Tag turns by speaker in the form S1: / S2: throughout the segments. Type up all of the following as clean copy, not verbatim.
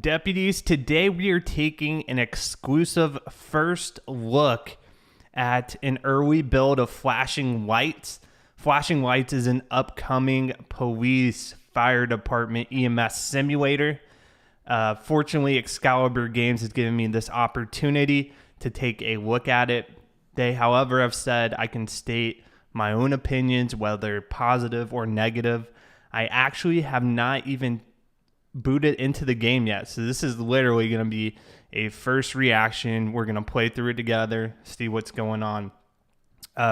S1: Deputies, today we are taking an exclusive first look at an early build of Flashing Lights. Flashing Lights is an upcoming police fire department EMS simulator. Fortunately, Excalibur Games has given me this opportunity to take a look at it. They, however, have said I can state my own opinions, whether positive or negative. I actually have not even booted into the game yet, so this is literally going to be a first reaction. We're going to play through it together, see what's going on.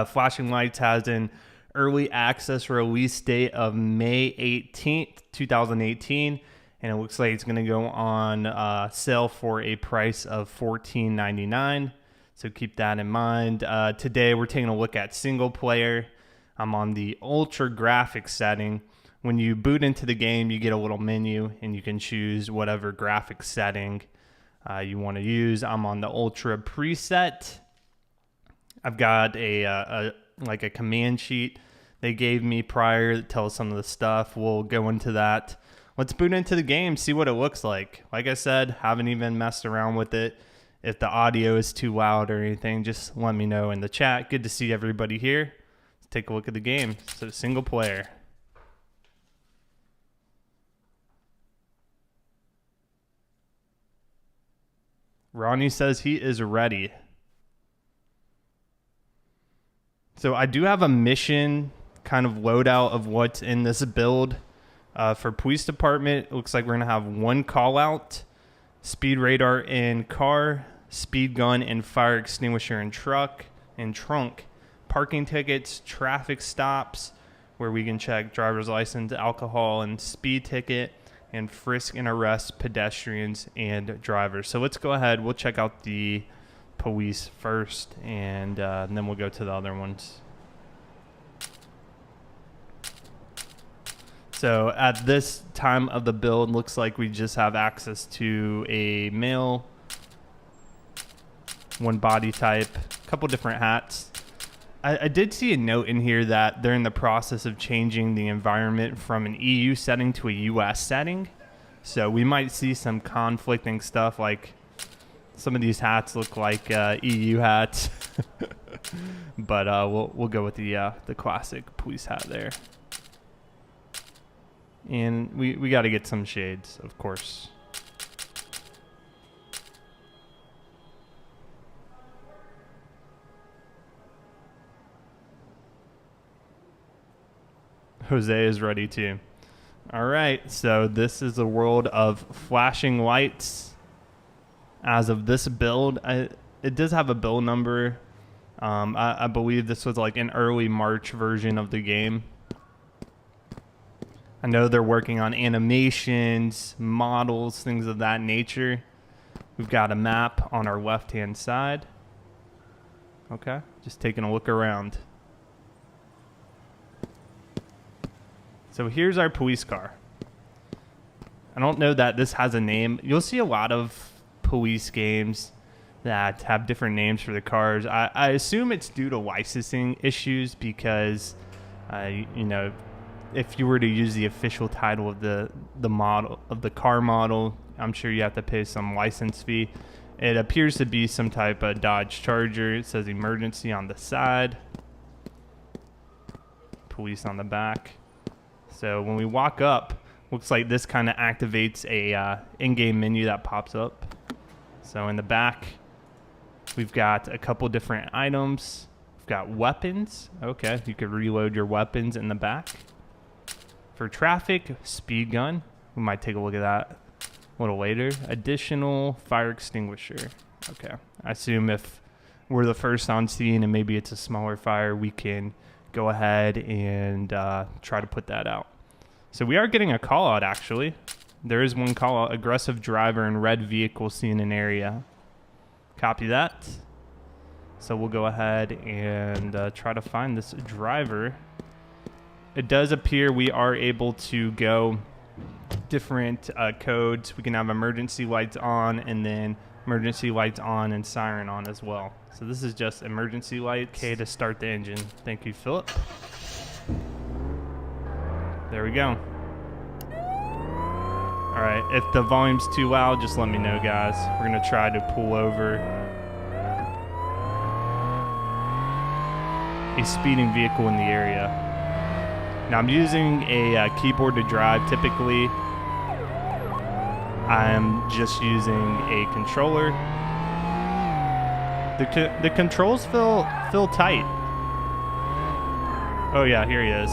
S1: Flashing Lights has an early access release date of May 18th, 2018, and it looks like it's going to go on sale for a price of $14.99. So keep that in mind. Today we're taking a look at single player. I'm on the ultra graphics setting. When you boot into the game, you get a little menu and you can choose whatever graphics setting you want to use. I'm on the ultra preset. I've got a command sheet they gave me prior that tells some of the stuff. We'll go into that. Let's boot into the game, see what it looks like. Like I said, haven't even messed around with it. If the audio is too loud or anything, just let me know in the chat. Good to see everybody here. Let's take a look at the game. So single player. Ronnie says he is ready. So I do have a mission kind of loadout of what's in this build. For police department, it looks like we're going to have one call out, speed radar in car, speed gun and fire extinguisher in truck and trunk, parking tickets, traffic stops where we can check driver's license, alcohol and speed ticket, and frisk and arrest pedestrians and drivers. So let's go ahead. We'll check out the police first, and then we'll go to the other ones. So at this time of the build, looks like we just have access to a male, one body type, a couple different hats. I did see a note in here that they're in the process of changing the environment from an EU setting to a US setting. So we might see some conflicting stuff, like some of these hats look like EU hats. But we'll go with the classic police hat there. And we got to get some shades, of course. Jose is ready too. All right, so this is the world of Flashing Lights. As of this build, it does have a build number. I believe this was like an early March version of the game. I know they're working on animations, models, things of that nature. We've got a map on our left-hand side. Okay, just taking a look around. So here's our police car. I don't know that this has a name. You'll see a lot of police games that have different names for the cars. I assume it's due to licensing issues because, you know, if you were to use the official title of the model of the car model, I'm sure you have to pay some license fee. It appears to be some type of Dodge Charger. It says emergency on the side, police on the back. So when we walk up, looks like this kind of activates a in-game menu that pops up. So in the back, we've got a couple different items. We've got weapons. Okay, you could reload your weapons in the back. For traffic, speed gun. We might take a look at that a little later. Additional fire extinguisher. Okay, I assume if we're the first on scene and maybe it's a smaller fire, we can go ahead and try to put that out. So we are getting a call out, actually. There is one call out. Aggressive driver in red vehicle seen in area. Copy that. So we'll go ahead and try to find this driver. It does appear we are able to go different codes. We can have emergency lights on and then emergency lights on and siren on as well. So this is just emergency lights. Okay, to start the engine. Thank you, Philip. There we go. All right, if the volume's too loud, just let me know, guys. We're gonna try to pull over a speeding vehicle in the area. Now I'm using a keyboard to drive. Typically, I'm just using a controller. The controls feel tight. Oh yeah, here he is.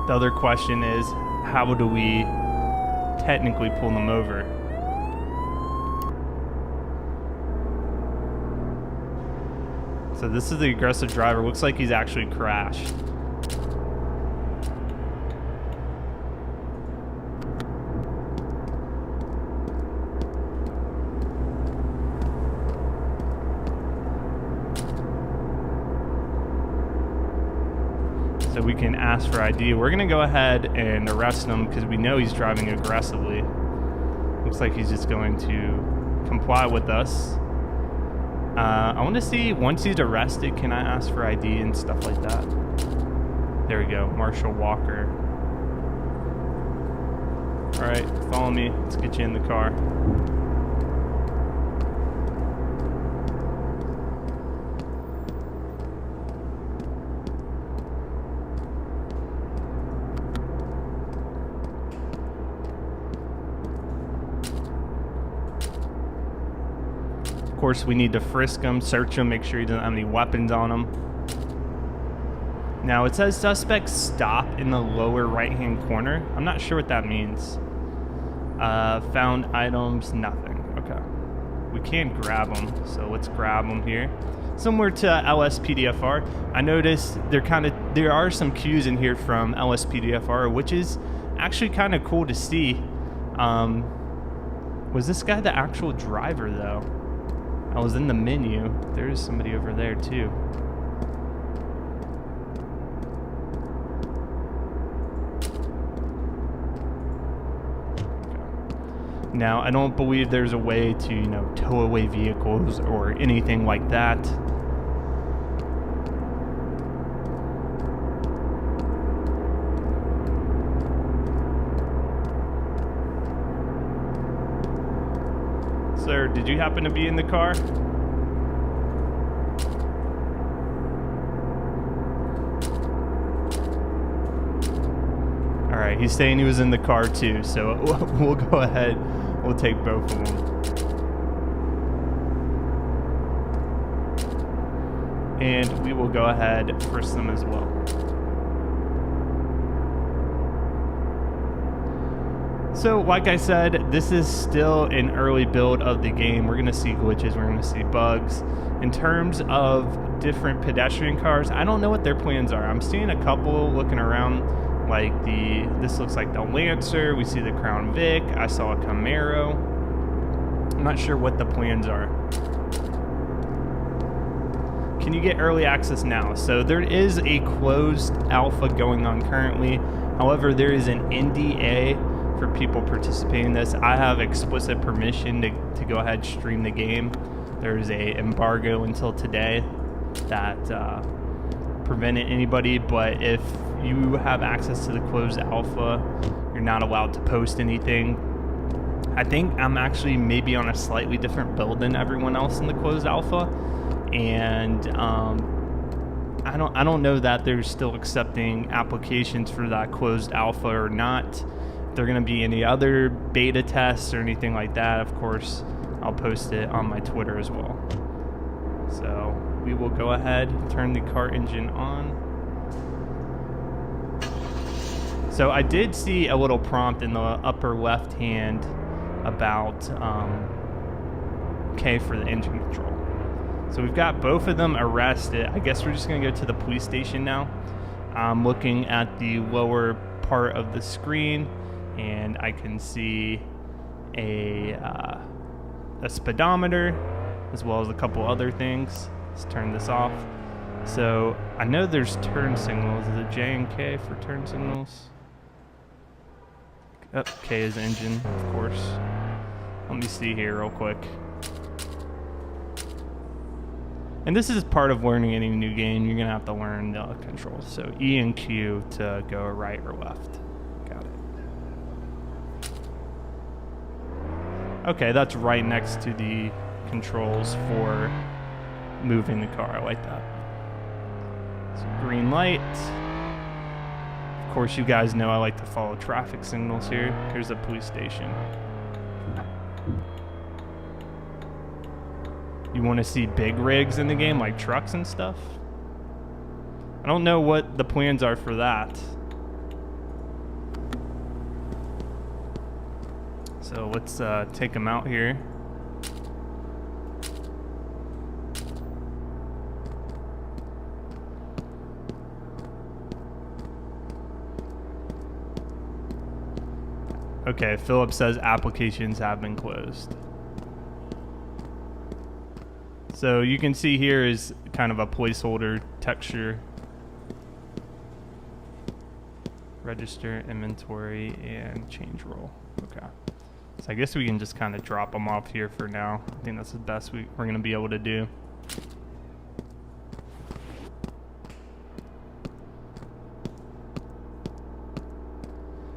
S1: The other question is, how do we technically pull them over? So this is the aggressive driver. Looks like he's actually crashed. So we can ask for ID. We're gonna go ahead and arrest him because we know he's driving aggressively. Looks like he's just going to comply with us. I want to see, once he's arrested, can I ask for ID and stuff like that? There we go, Marshall Walker. All right, follow me. Let's get you in the car. Of course, we need to frisk him, search him, make sure he doesn't have any weapons on him. Now, it says suspect stop in the lower right-hand corner. I'm not sure what that means. Found items, nothing. Okay. We can grab them, so let's grab them here. Similar to LSPDFR, I noticed there are some cues in here from LSPDFR, which is actually kind of cool to see. Was this guy the actual driver, though? I was in the menu. There's somebody over there too. Okay. Now, I don't believe there's a way to, tow away vehicles or anything like that. Sir, did you happen to be in the car? All right, he's saying he was in the car too, so we'll go ahead. We'll take both of them. And we will go ahead and frisk them as well. So, like I said, this is still an early build of the game. We're going to see glitches, we're going to see bugs. In terms of different pedestrian cars, I don't know what their plans are. I'm seeing a couple looking around, like this looks like the Lancer, we see the Crown Vic, I saw a Camaro. I'm not sure what the plans are. Can you get early access now? So there is a closed alpha going on currently. However, there is an NDA for people participating in this. I have explicit permission to go ahead and stream the game. There's a embargo until today that prevented anybody, but if you have access to the closed alpha, you're not allowed to post anything. I think I'm actually maybe on a slightly different build than everyone else in the closed alpha, and I don't know that they're still accepting applications for that closed alpha or not. There going to be any other beta tests or anything like that, of course, I'll post it on my Twitter as well. So we will go ahead, turn the car engine on. So I did see a little prompt in the upper left hand about K for the engine control. So we've got both of them arrested. I guess we're just going to go to the police station now. I'm looking at the lower part of the screen, and I can see a speedometer as well as a couple other things. Let's turn this off. So I know there's turn signals. Is it J and K for turn signals? Oh, K is engine, of course. Let me see here real quick. And this is part of learning any new game. You're going to have to learn the controls. So E and Q to go right or left. Got it. Okay, that's right next to the controls for moving the car. I like that. So green light. Of course, you guys know I like to follow traffic signals here. Here's the police station. You want to see big rigs in the game, like trucks and stuff? I don't know what the plans are for that. So let's take them out here. Okay, Philip says applications have been closed. So you can see here is kind of a placeholder texture. Register, inventory, and change role. Okay. So I guess we can just kind of drop them off here for now. I think that's the best we're going to be able to do.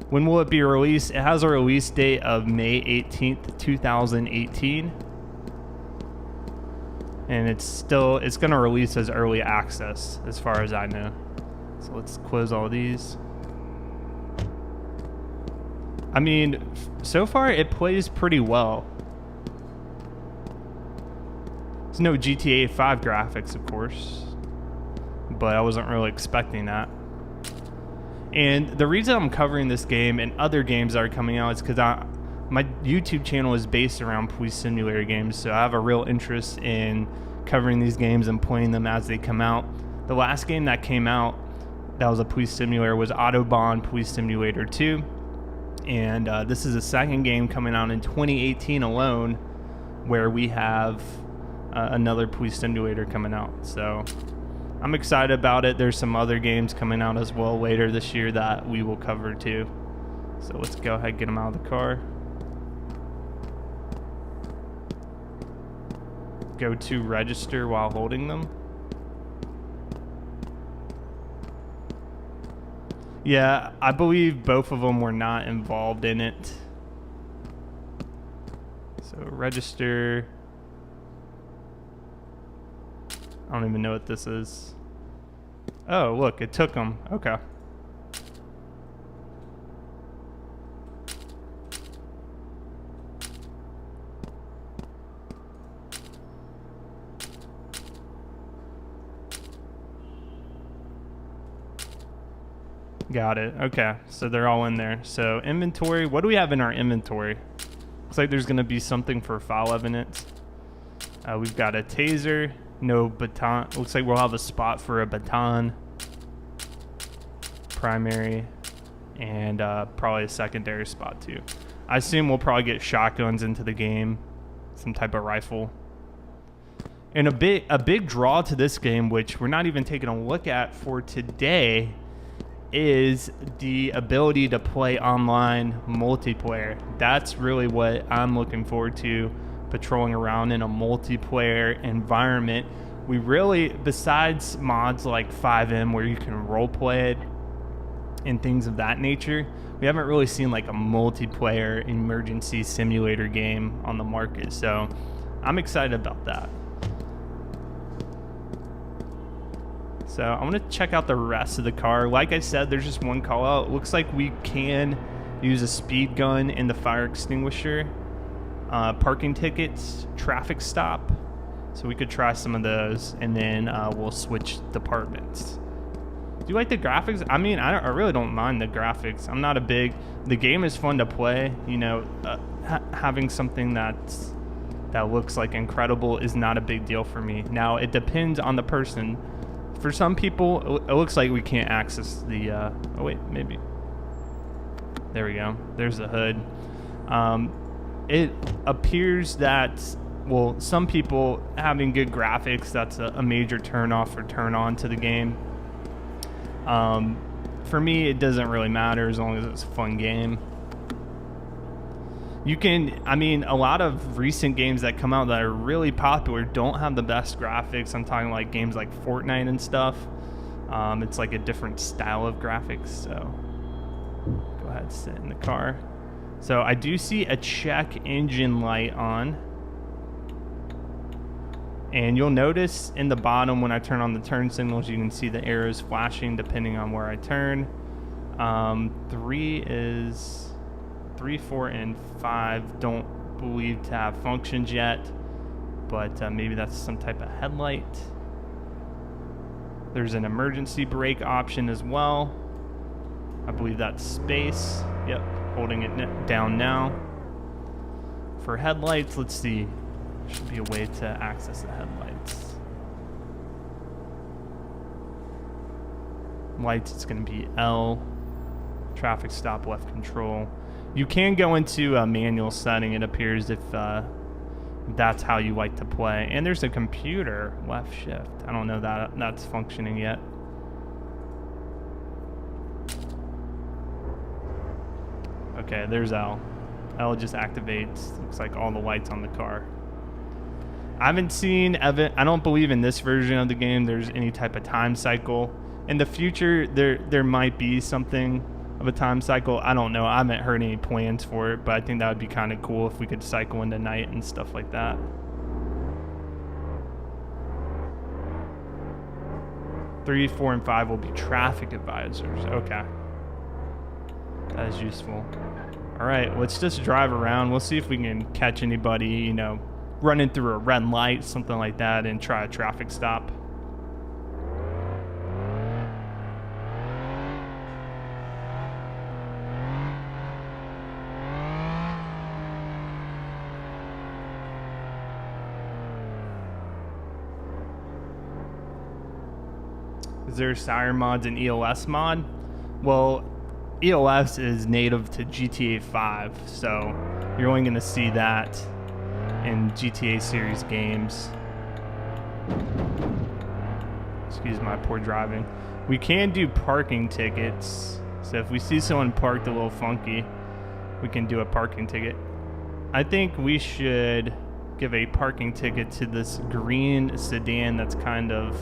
S1: When will it be released? It has a release date of May 18th, 2018. And it's going to release as early access as far as I know. So let's close all these. I mean, so far it plays pretty well. There's no GTA 5 graphics, of course, but I wasn't really expecting that. And the reason I'm covering this game and other games that are coming out is because my YouTube channel is based around police simulator games, so I have a real interest in covering these games and playing them as they come out. The last game that came out that was a police simulator was Autobahn Police Simulator 2, and this is the second game coming out in 2018 alone where we have another police simulator coming out. So I'm excited about it. There's some other games coming out as well later this year that we will cover too. So let's go ahead and get them out of the car. Go to register while holding them. Yeah, I believe both of them were not involved in it. So register. I don't even know what this is. Oh, look, it took them. Okay. Got it. Okay, so they're all in there. So inventory, what do we have in our inventory? Looks like there's going to be something for file evidence. We've got a taser, no baton. Looks like we'll have a spot for a baton, primary, and probably a secondary spot too. I assume we'll probably get shotguns into the game, some type of rifle. And a big draw to this game, which we're not even taking a look at for today, is the ability to play online multiplayer. That's really what I'm looking forward to, patrolling around in a multiplayer environment. We really, besides mods like 5M where you can roleplay it and things of that nature, we haven't really seen like a multiplayer emergency simulator game on the market. So I'm excited about that. So I want to check out the rest of the car. Like I said, there's just one call out. It looks like we can use a speed gun in the fire extinguisher, parking tickets, traffic stop. So we could try some of those, and then we'll switch departments. Do you like the graphics? I mean, I really don't mind the graphics. I'm not a big... The game is fun to play. You know, having something that looks like incredible is not a big deal for me. Now, it depends on the person. For some people, it looks like we can't access the... oh, wait, maybe. There we go. There's the hood. It appears that, well, some people having good graphics, that's a major turn off or turn on to the game. For me, it doesn't really matter as long as it's a fun game. You can, I mean, a lot of recent games that come out that are really popular don't have the best graphics. I'm talking like games like Fortnite and stuff. It's like a different style of graphics. So go ahead, sit in the car. So I do see a check engine light on. And you'll notice in the bottom when I turn on the turn signals, you can see the arrows flashing depending on where I turn. 3, 4, and 5 don't believe to have functions yet, but maybe that's some type of headlight. There's an emergency brake option as well. I believe that's space. Yep, holding it down now. For headlights, let's see. Should be a way to access the headlights. Lights, it's going to be L. Traffic stop, left control. You can go into a manual setting, it appears, if that's how you like to play. And there's a computer, left shift. I don't know that that's functioning yet. Okay, there's L. L just activates, looks like all the lights on the car. I haven't seen, I don't believe in this version of the game there's any type of time cycle. In the future, there might be something of a time cycle. I don't know. I haven't heard any plans for it, but I think that would be kind of cool if we could cycle into night and stuff like that. Three, 4, and 5 will be traffic advisors. Okay. That is useful. All right, let's just drive around. We'll see if we can catch anybody, you know, running through a red light, something like that, and try a traffic stop. Is there siren mods and EOS mod? Well, EOS is native to GTA 5, so you're only going to see that in GTA series games. Excuse my poor driving. We can do parking tickets. So if we see someone parked a little funky, we can do a parking ticket. I think we should give a parking ticket to this green sedan that's kind of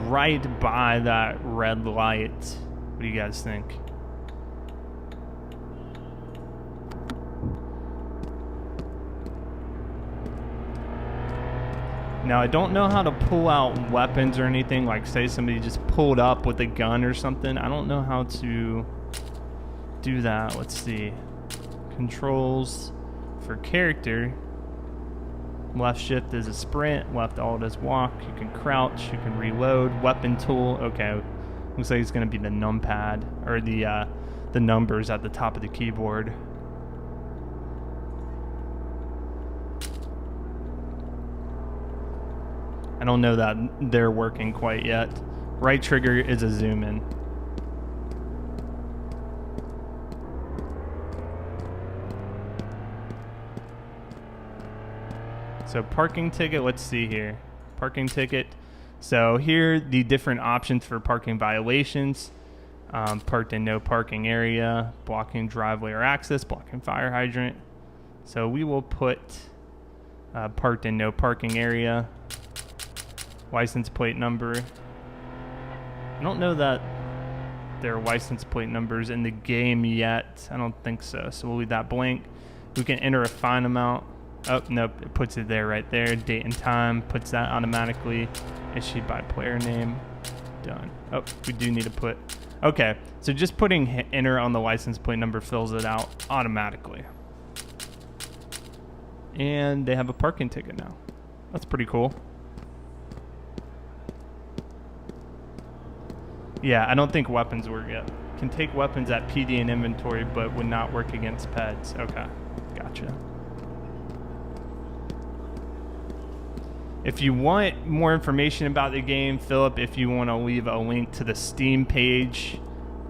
S1: right by that red light. What do you guys think? Now, I don't know how to pull out weapons or anything, like say somebody just pulled up with a gun or something. I don't know how to do that. Let's see. Controls for character. Left shift is a sprint, left alt is walk. You can crouch, you can reload. Weapon tool, okay. Looks like it's gonna be the numpad, or the numbers at the top of the keyboard. I don't know that they're working quite yet. Right trigger is a zoom in. So parking ticket, let's see here. Parking ticket. So here, the different options for parking violations. Parked in no parking area, blocking driveway or access, blocking fire hydrant. So we will put parked in no parking area. License plate number. I don't know that there are license plate numbers in the game yet. I don't think so. So we'll leave that blank. We can enter a fine amount. Oh, nope. It puts it there right there. Date and time. Puts that automatically. Issued by player name. Done. Oh, we do need to put... Okay. So just putting enter on the license plate number fills it out automatically. And they have a parking ticket now. That's pretty cool. Yeah, I don't think weapons work yet. Can take weapons at PD and inventory, but would not work against peds. Okay, gotcha. If you want more information about the game, Philip, if you want to leave a link to the Steam page,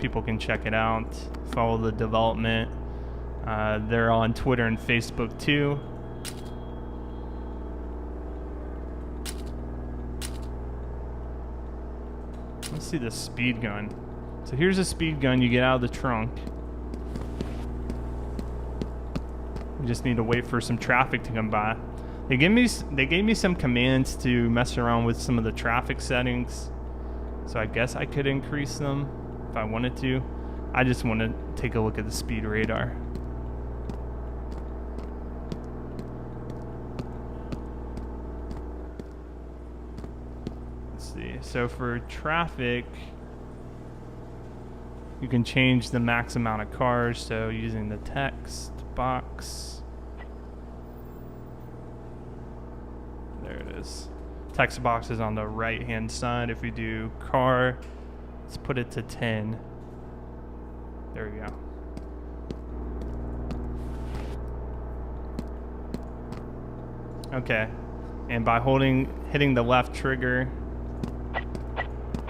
S1: people can check it out, follow the development. They're on Twitter and Facebook too. Let's see the speed gun. So here's a speed gun you get out of the trunk. We just need to wait for some traffic to come by. They gave me some commands to mess around with some of the traffic settings. So I guess I could increase them if I wanted to. I just want to take a look at the speed radar. Let's see. So for traffic, you can change the max amount of cars. So using the text box. There it is. Text box is on the right hand side. If we do car, let's put it to 10. There we go. Okay. And by hitting the left trigger,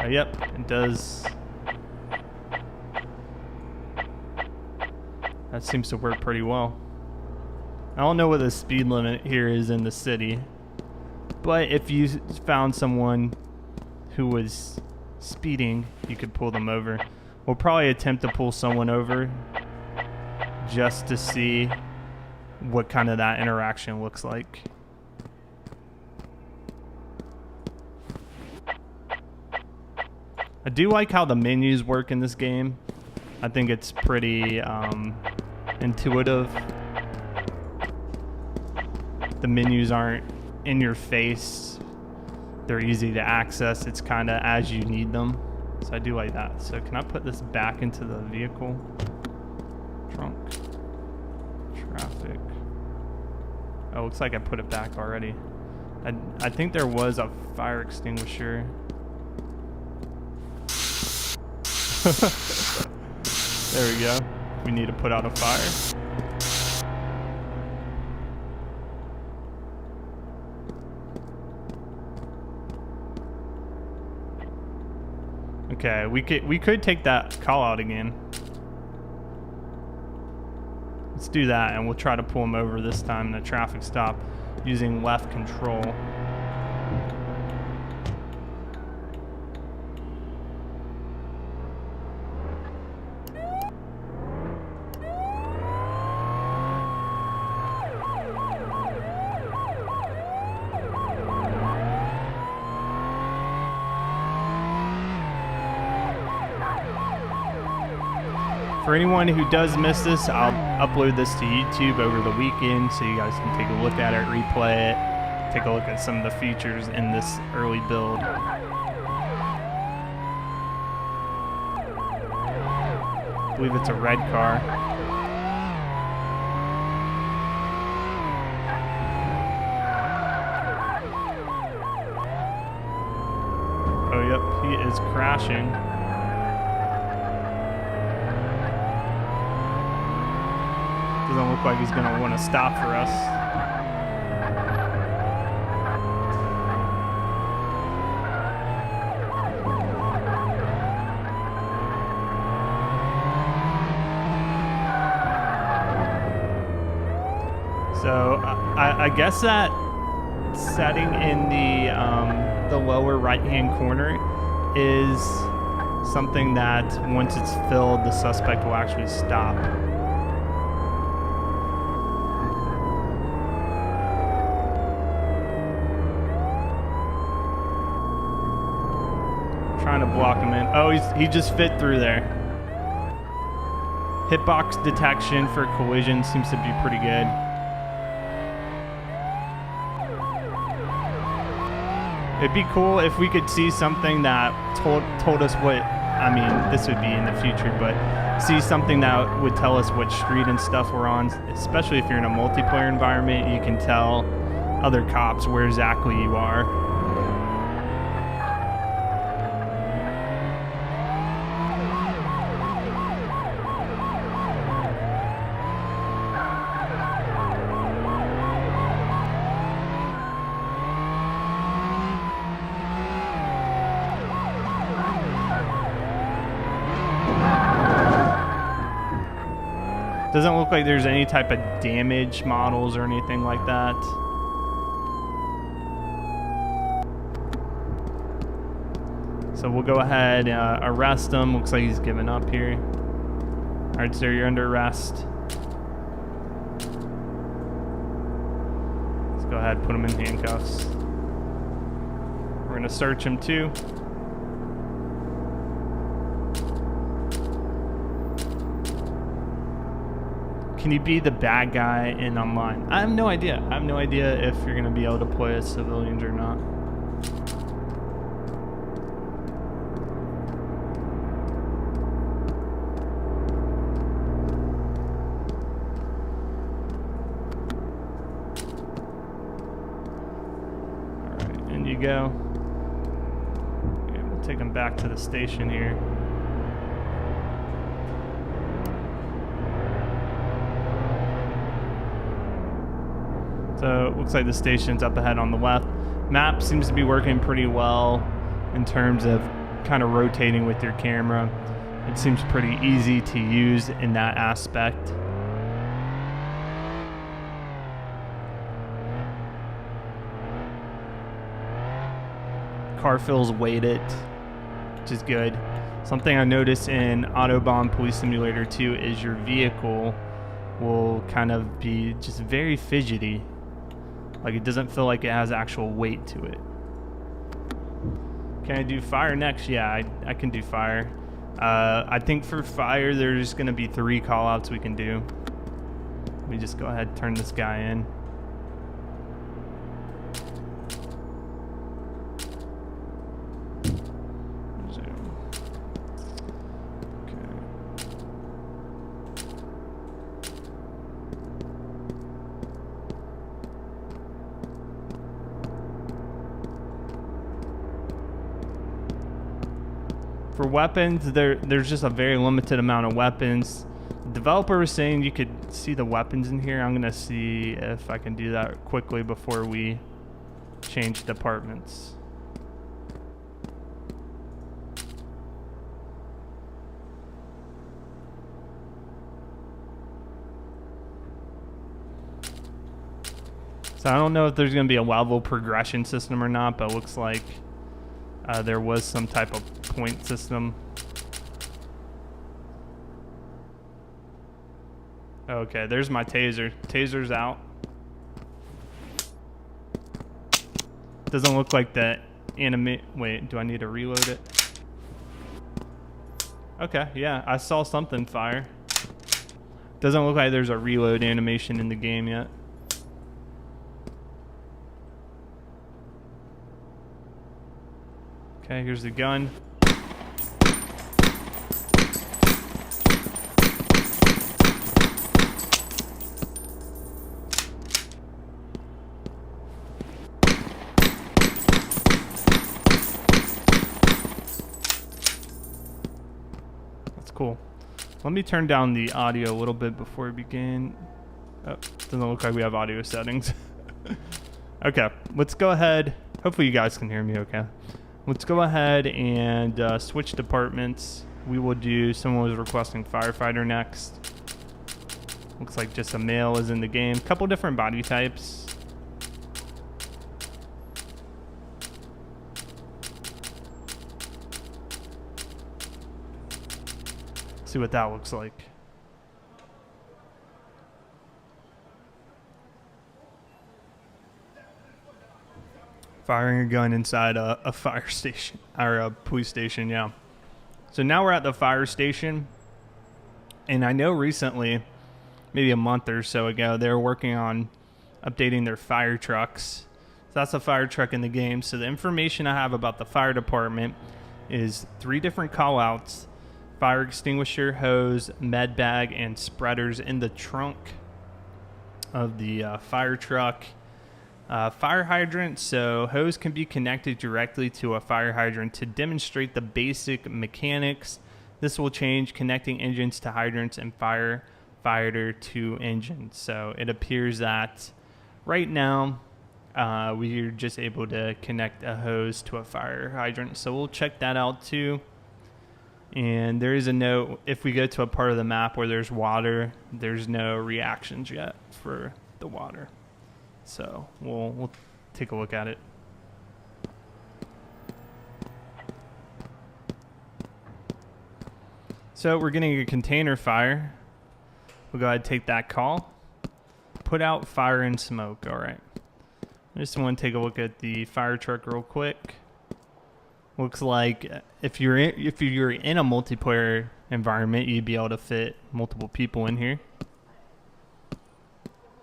S1: yep, it does. That seems to work pretty well. I don't know what the speed limit here is in the city, but if you found someone who was speeding, you could pull them over. We'll probably attempt to pull someone over just to see what kind of that interaction looks like. I do like how the menus work in this game. I think it's pretty intuitive. The menus aren't in your face. They're easy to access. It's kind of as you need them. So I do like that. So can I put this back into the vehicle? Trunk. Traffic. Oh, looks like I put it back already. I think there was a fire extinguisher. There we go. We need to put out a fire. Okay, we could take that call out again. Let's do that, and we'll try to pull him over this time in a traffic stop using left control. For anyone who does miss this, I'll upload this to YouTube over the weekend so you guys can take a look at it, replay it, take a look at some of the features in this early build. I believe it's a red car. Oh, yep, he is crashing. Doesn't look like he's going to want to stop for us. So I guess that setting in the lower right-hand corner is something that once it's filled, the suspect will actually stop. Trying to block him in. Oh, he just fit through there. Hitbox detection for collision seems to be pretty good. It'd be cool if we could see something that told us what, I mean, this would be in the future, but see something that would tell us what street and stuff we're on, especially if you're in a multiplayer environment. You can tell other cops where exactly you are. Doesn't look like there's any type of damage models or anything like that. So So we'll go ahead, arrest him. Looks like he's giving up here. All right, sir, you're under arrest. Let's go ahead and put him in handcuffs. We're gonna search him too. Can you be the bad guy in online? I have no idea. I have no idea if you're gonna be able to play as civilians or not. Alright, in you go. Okay, we'll take him back to the station here. So it looks like the station's up ahead on the left. Map seems to be working pretty well in terms of kind of rotating with your camera. It seems pretty easy to use in that aspect. Car feels weighted, which is good. Something I noticed in Autobahn Police Simulator 2 is your vehicle will kind of be just very fidgety. Like it doesn't feel like it has actual weight to it. Can I do fire next? Yeah, I can do fire. I think for fire there's going to be 3 callouts we can do. Let me just go ahead and turn this guy in. For weapons, there's just a very limited amount of weapons. The developer was saying you could see the weapons in here. I'm gonna see if I can do that quickly before we change departments. So I don't know if there's gonna be a level progression system or not, but it looks like there was some type of point system. Okay, there's my taser. Taser's out. Doesn't look like the anime. Wait, do I need to reload it? Okay, yeah, I saw something fire. Doesn't look like there's a reload animation in the game yet. Okay, here's the gun. That's cool. Let me turn down the audio a little bit before we begin. Oh, doesn't look like we have audio settings. Okay, let's go ahead. Hopefully you guys can hear me okay. Let's go ahead and switch departments. We will do, someone was requesting firefighter next. Looks like just a male is in the game. Couple different body types. See what that looks like. Firing a gun inside a fire station, or a police station, yeah. So now we're at the fire station, and I know recently, maybe a month or so ago, they were working on updating their fire trucks. So that's a fire truck in the game. So the information I have about the fire department is 3 different callouts: fire extinguisher, hose, med bag, and spreaders in the trunk of the fire truck. Fire hydrant, so hose can be connected directly to a fire hydrant to demonstrate the basic mechanics. This will change connecting engines to hydrants and firefighter to engines. So it appears that right now we're just able to connect a hose to a fire hydrant. So we'll check that out too. And there is a note, if we go to a part of the map where there's water, there's no reactions yet for the water. So we'll take a look at it. So we're getting a container fire. We'll go ahead and take that call. Put out fire and smoke. All right. I just want to take a look at the fire truck real quick. Looks like if you're in a multiplayer environment, you'd be able to fit multiple people in here.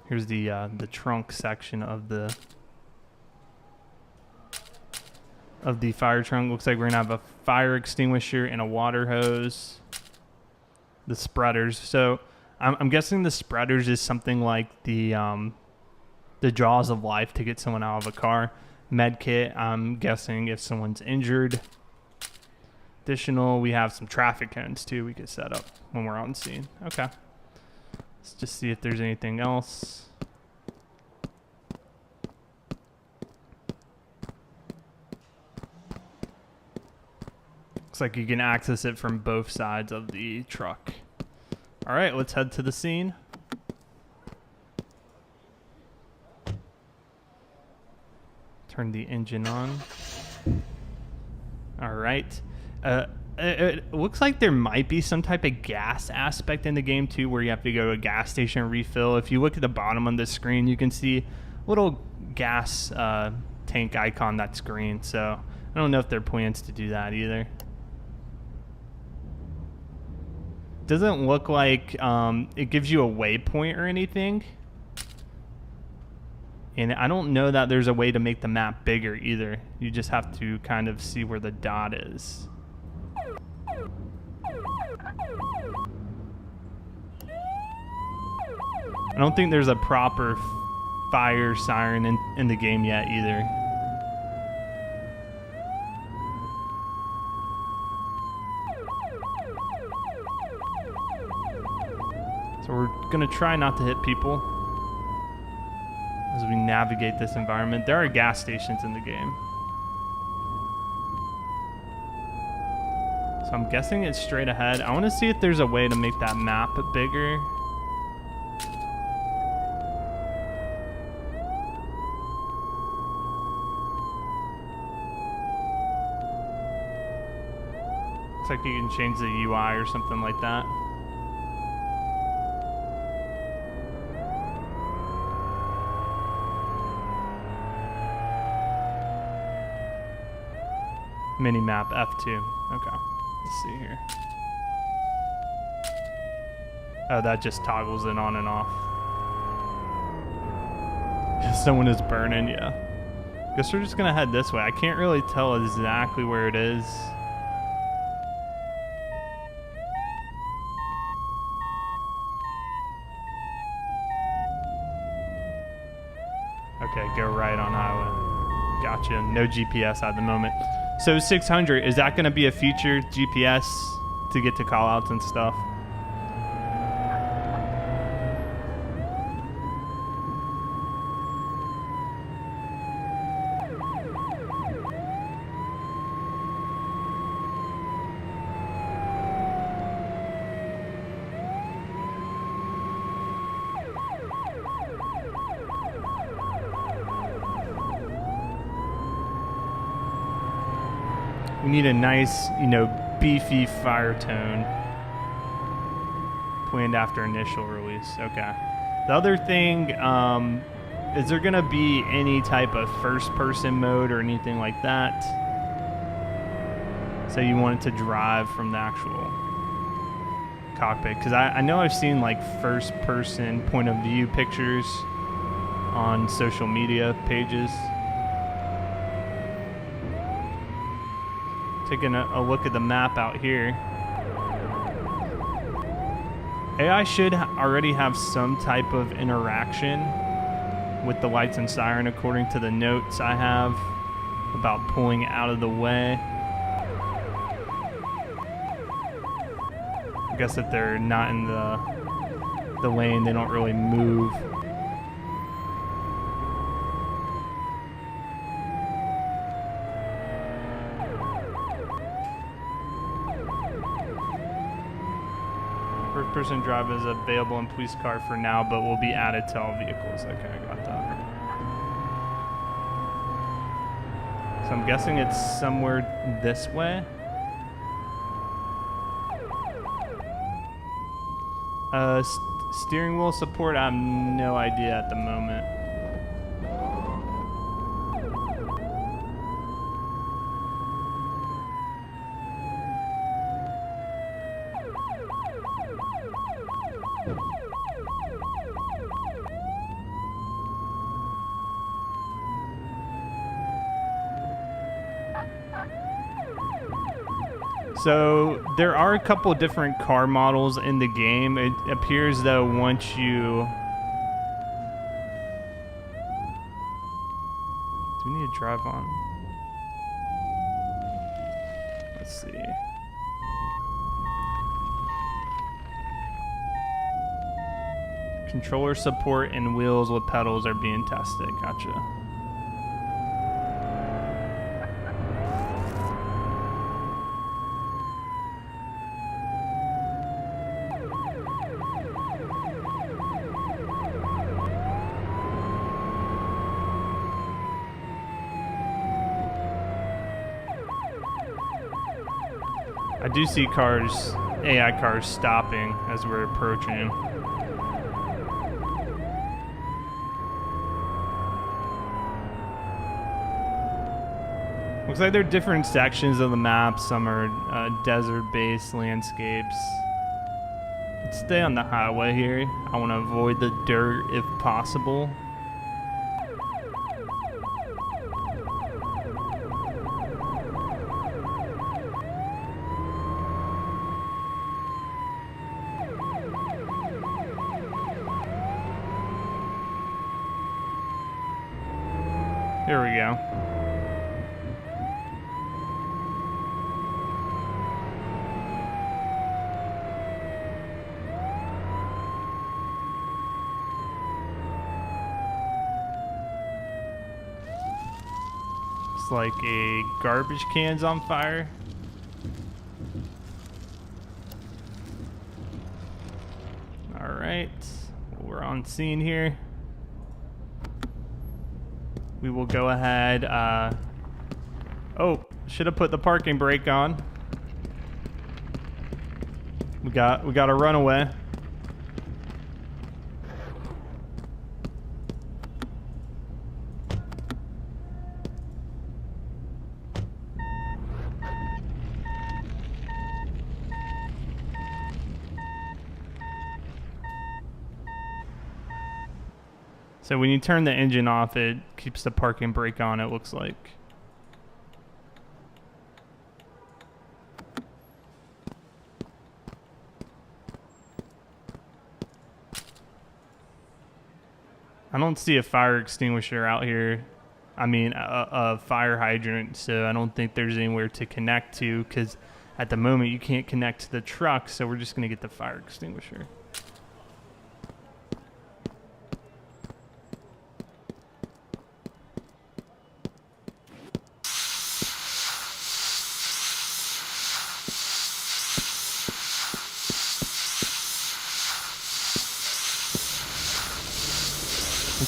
S1: Here's the trunk section of the fire trunk. Looks like we're gonna have a fire extinguisher and a water hose. The spreaders. So I'm guessing the spreaders is something like the jaws of life to get someone out of a car. Med kit, I'm guessing if someone's injured. Additional, we have some traffic cones too we could set up when we're on scene. Okay. Let's just see if there's anything else. Looks like you can access it from both sides of the truck. All right, let's head to the scene. Turn the engine on. All right. It looks like there might be some type of gas aspect in the game too, where you have to go to a gas station and refill. If you look at the bottom of the screen, you can see a little gas tank icon that's green. So I don't know if there are plans to do that either. Doesn't look like it gives you a waypoint or anything. And I don't know that there's a way to make the map bigger either. You just have to kind of see where the dot is. I don't think there's a proper fire siren in the game yet either. So we're gonna try not to hit people as we navigate this environment. There are gas stations in the game. So I'm guessing it's straight ahead. I want to see if there's a way to make that map bigger. Looks like you can change the UI or something like that. Minimap F2. Okay. Let's see here. Oh, that just toggles it on and off. Someone is burning, yeah. Guess we're just gonna head this way. I can't really tell exactly where it is. Okay, go right on highway. Gotcha. No GPS at the moment. So 600, is that going to be a future GPS to get to callouts and stuff? We need a nice, beefy fire tone planned after initial release. Okay. The other thing, is there going to be any type of first-person mode or anything like that? So you want it to drive from the actual cockpit? Because I know I've seen like first-person point of view pictures on social media pages. Taking a look at the map out here. AI should already have some type of interaction with the lights and siren according to the notes I have about pulling out of the way. I guess if they're not in the lane, they don't really move. First-person drive is available in police car for now, but will be added to all vehicles. Okay, I got that. So I'm guessing it's somewhere this way. Steering wheel support, I have no idea at the moment. So there are a couple different car models in the game. It appears though once you... Do we need to drive on? Let's see. Controller support and wheels with pedals are being tested. Gotcha. I do see cars, AI cars stopping as we're approaching. Looks like there are different sections of the map. Some are desert-based landscapes. Let's stay on the highway here. I want to avoid the dirt if possible. There we go. It's like a garbage can's on fire. All right, we're on scene here. We will go ahead. Oh, should have put the parking brake on. We got a runaway. So when you turn the engine off, it keeps the parking brake on, it looks like. I don't see a fire extinguisher out here. I mean, a fire hydrant, so I don't think there's anywhere to connect to, because at the moment you can't connect to the truck, so we're just going to get the fire extinguisher.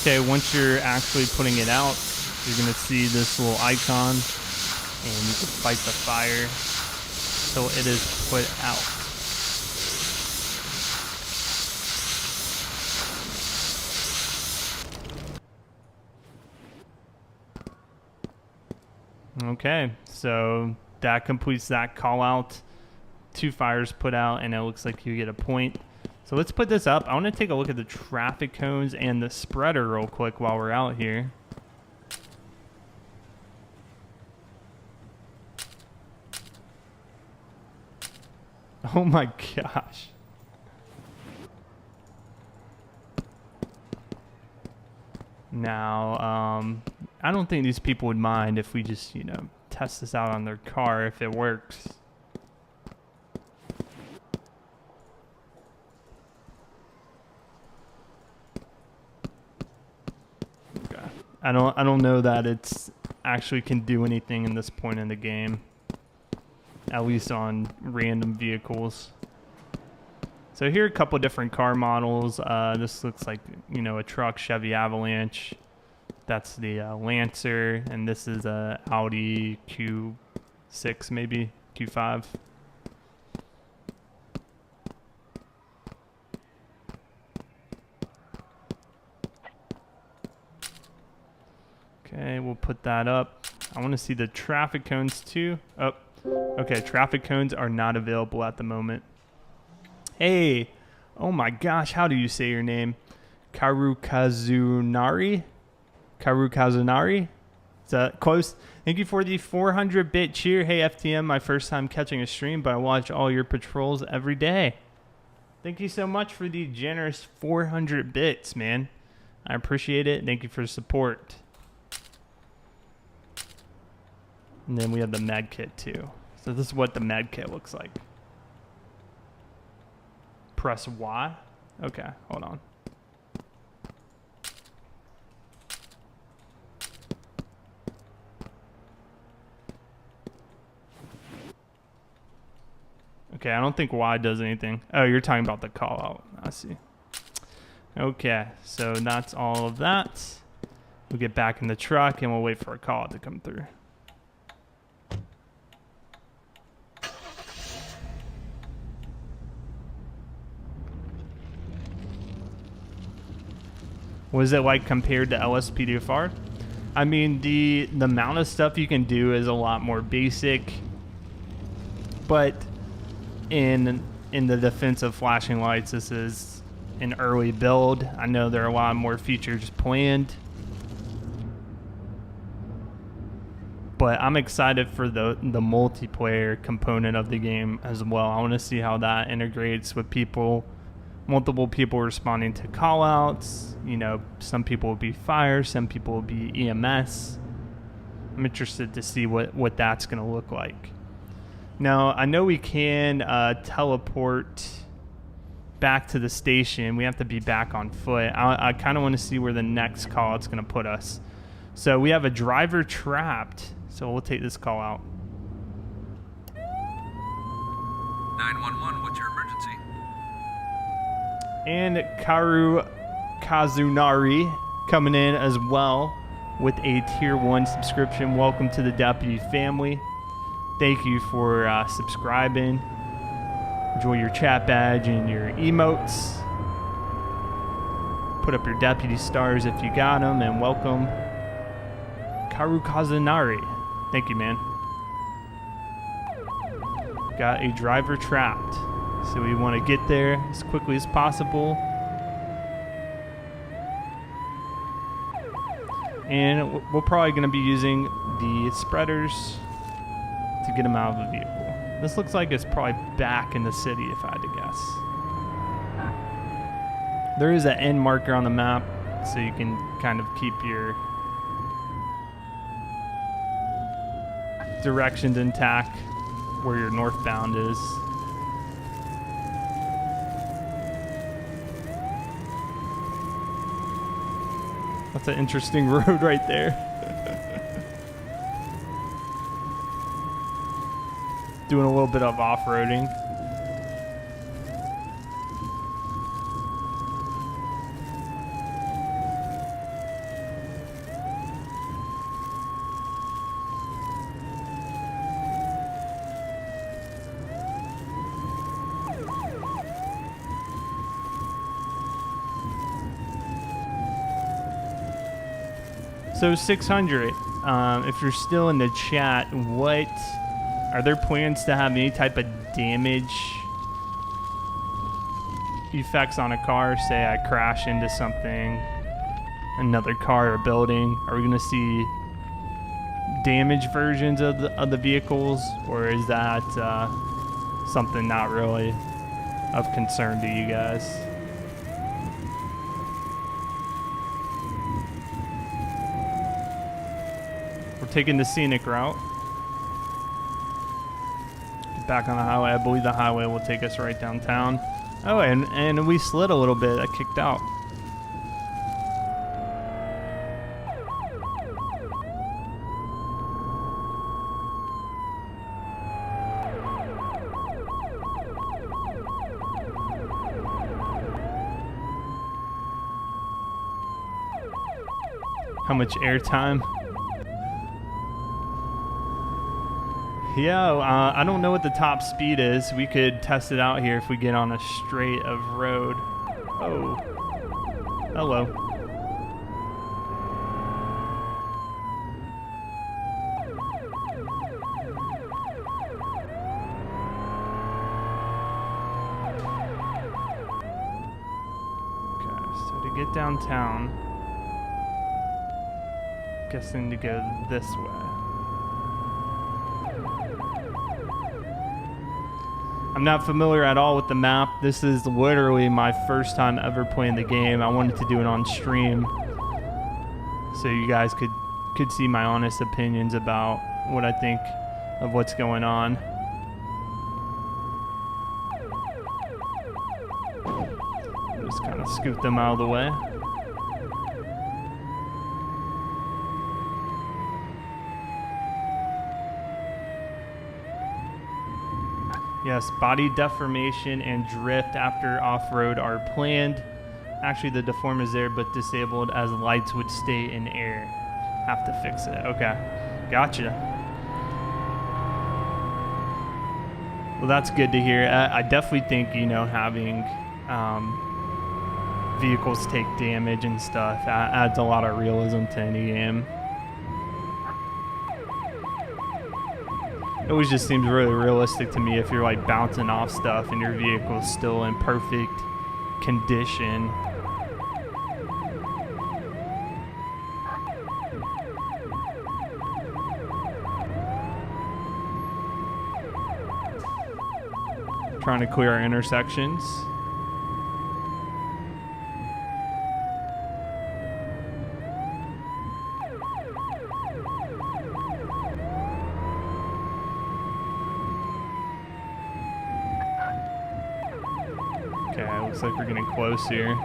S1: Okay, once you're actually putting it out, you're going to see this little icon, and you can fight the fire till it is put out. Okay, so that completes that call out. 2 fires put out, and it looks like you get a point. So let's put this up. I want to take a look at the traffic cones and the spreader real quick while we're out here. Oh my gosh. Now, I don't think these people would mind if we just, you know, test this out on their car if it works. I don't know that it's actually can do anything in this point in the game, at least on random vehicles. So here are a couple different car models. This looks like, you know, a truck, Chevy Avalanche. That's the Lancer, and this is a Audi Q6, maybe Q5. Okay, we'll put that up. I want to see the traffic cones too. Oh, okay, traffic cones are not available at the moment. Hey, oh my gosh, how do you say your name? Karukazunari? Karukazunari? Is that close? Thank you for the 400-bit cheer. Hey, FTM, my first time catching a stream, but I watch all your patrols every day. Thank you so much for the generous 400 bits, man. I appreciate it. Thank you for the support. And then we have the med kit too. So this is what the med kit looks like. Press Y. Okay, hold on. Okay, I don't think Y does anything. Oh, you're talking about the call out. I see. Okay, so that's all of that. We'll get back in the truck and we'll wait for a call out to come through. What is it like compared to LSPDFR? I mean, the amount of stuff you can do is a lot more basic, but in the defense of flashing lights, this is an early build. I know there are a lot more features planned, but I'm excited for the multiplayer component of the game as well. I want to see how that integrates with multiple people responding to call outs. You know, some people will be fire, some people will be EMS. I'm interested to see what that's going to look like. Now, I know we can teleport back to the station. We have to be back on foot. I kind of want to see where the next call out's going to put us. So we have a driver trapped. So we'll take this call out.
S2: 911, what's your emergency?
S1: And Karu Kazunari coming in as well with a tier 1 subscription. Welcome to the Deputy family. Thank you for subscribing. Enjoy your chat badge and your emotes. Put up your Deputy stars if you got them, and welcome Karu Kazunari. Thank you, man. Got a driver trapped. So we want to get there as quickly as possible. And we're probably going to be using the spreaders to get him out of the vehicle. This looks like it's probably back in the city if I had to guess. There is an end marker on the map, so you can kind of keep your directions intact where your northbound is. That's an interesting road right there. Doing a little bit of off-roading. So 600, if you're still in the chat, are there plans to have any type of damage effects on a car? Say I crash into something, another car or building. Are we going to see damaged versions of the vehicles, or is that something not really of concern to you guys? We're taking the scenic route. Get back on the highway. I believe the highway will take us right downtown. Oh, and we slid a little bit. I kicked out. How much airtime? Yeah, I don't know what the top speed is. We could test it out here if we get on a straight of road. Oh. Hello. to get downtown, guessing to go this way. I'm not familiar at all with the map. This is literally my first time ever playing the game. I wanted to do it on stream so you guys could see my honest opinions about what I think of what's going on. Just kind of scoot them out of the way. Yes, body deformation and drift after off-road are planned. Actually, the deform is there, but disabled as lights would stay in air. Have to fix it. Okay, gotcha. Well, that's good to hear. I definitely think, you know, having vehicles take damage and stuff adds a lot of realism to any game. It always just seems really realistic to me if you're like bouncing off stuff and your vehicle's still in perfect condition. Trying to clear our intersections. Okay, looks like we're getting close here.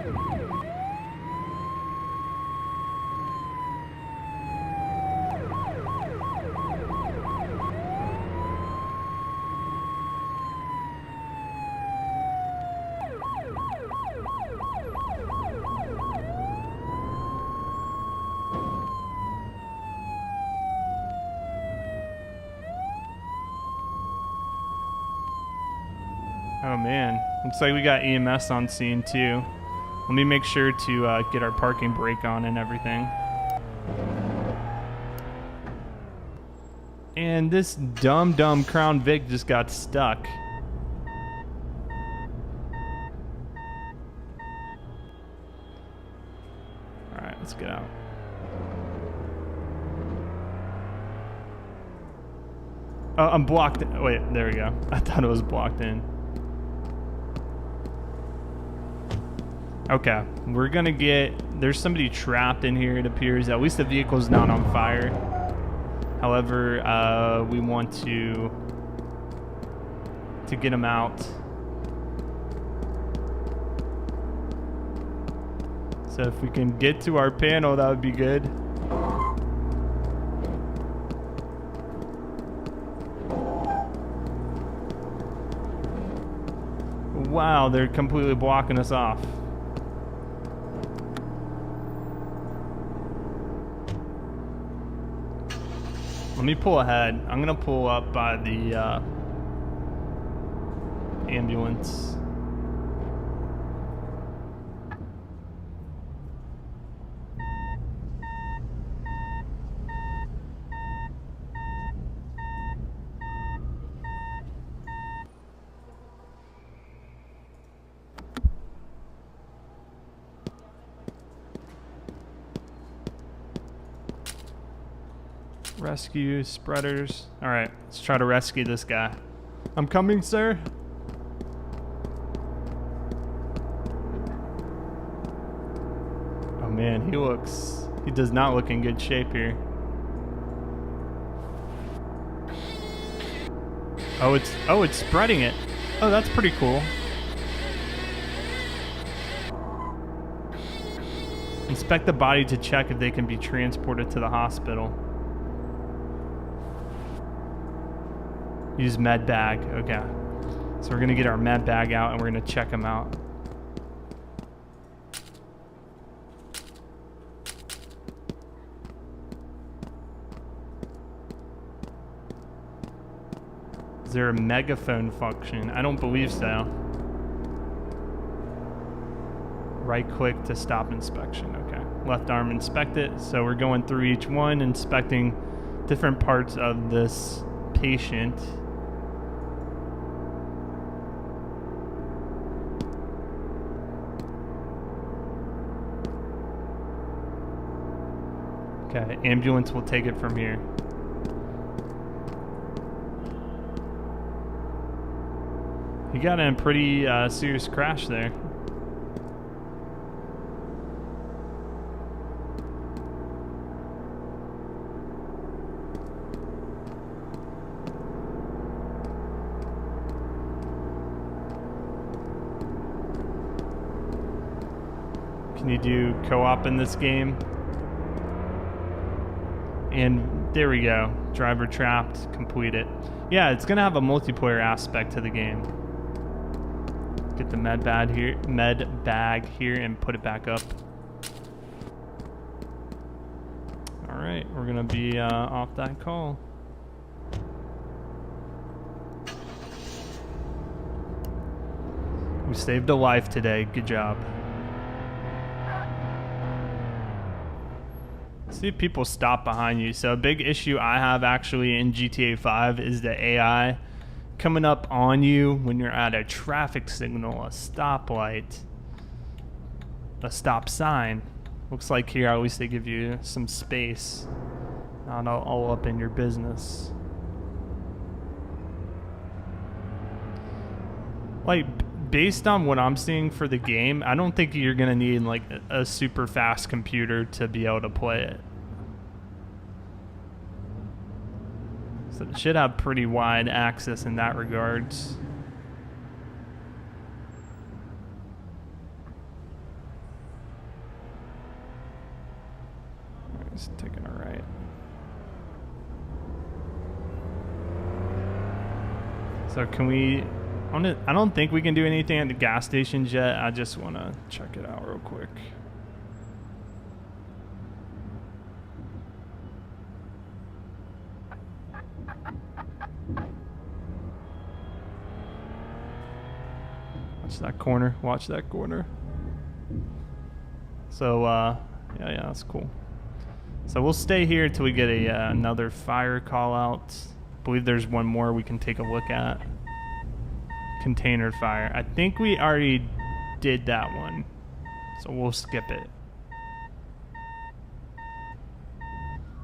S1: Oh man, looks like we got EMS on scene too. Let me make sure to get our parking brake on and everything. And this dumb Crown Vic just got stuck. Alright, let's get out. Oh, I'm blocked. Wait, there we go. I thought it was blocked in. Okay, we're gonna get, there's somebody trapped in here, it appears. At least the vehicle's not on fire. However, we want to get him out. So if we can get to our panel, that would be good. Wow, they're completely blocking us off. Let me pull ahead. I'm gonna pull up by the ambulance. Rescue spreaders. All right, let's try to rescue this guy. I'm coming, sir. Oh man, he does not look in good shape here. Oh, it's spreading it. Oh, that's pretty cool. Inspect the body to check if they can be transported to the hospital. Use med bag. Okay. So we're gonna get our med bag out and we're gonna check them out. Is there a megaphone function? I don't believe so. Right click to stop inspection. Okay. Left arm inspect it. So we're going through each one, inspecting different parts of this patient. Okay, ambulance will take it from here. He got in a pretty serious crash there. Can you do co-op in this game? And there we go. Driver trapped, complete it. Yeah, it's gonna have a multiplayer aspect to the game. Get the med bag here and put it back up. All right, we're gonna be off that call. We saved a life today. Good job. See if people stop behind you. So a big issue I have actually in GTA 5 is the AI coming up on you when you're at a traffic signal, a stoplight, a stop sign. Looks like here at least they give you some space, not all up in your business. Like, based on what I'm seeing for the game, I don't think you're gonna need like a super fast computer to be able to play it. So it should have pretty wide access in that regards. Just taking a right. So can we? I don't think we can do anything at the gas stations yet. I just want to check it out real quick. Watch that corner. Watch that corner. So, yeah, that's cool. So we'll stay here till we get another fire call out. I believe there's one more we can take a look at. Container fire. I think we already did that one, so we'll skip it.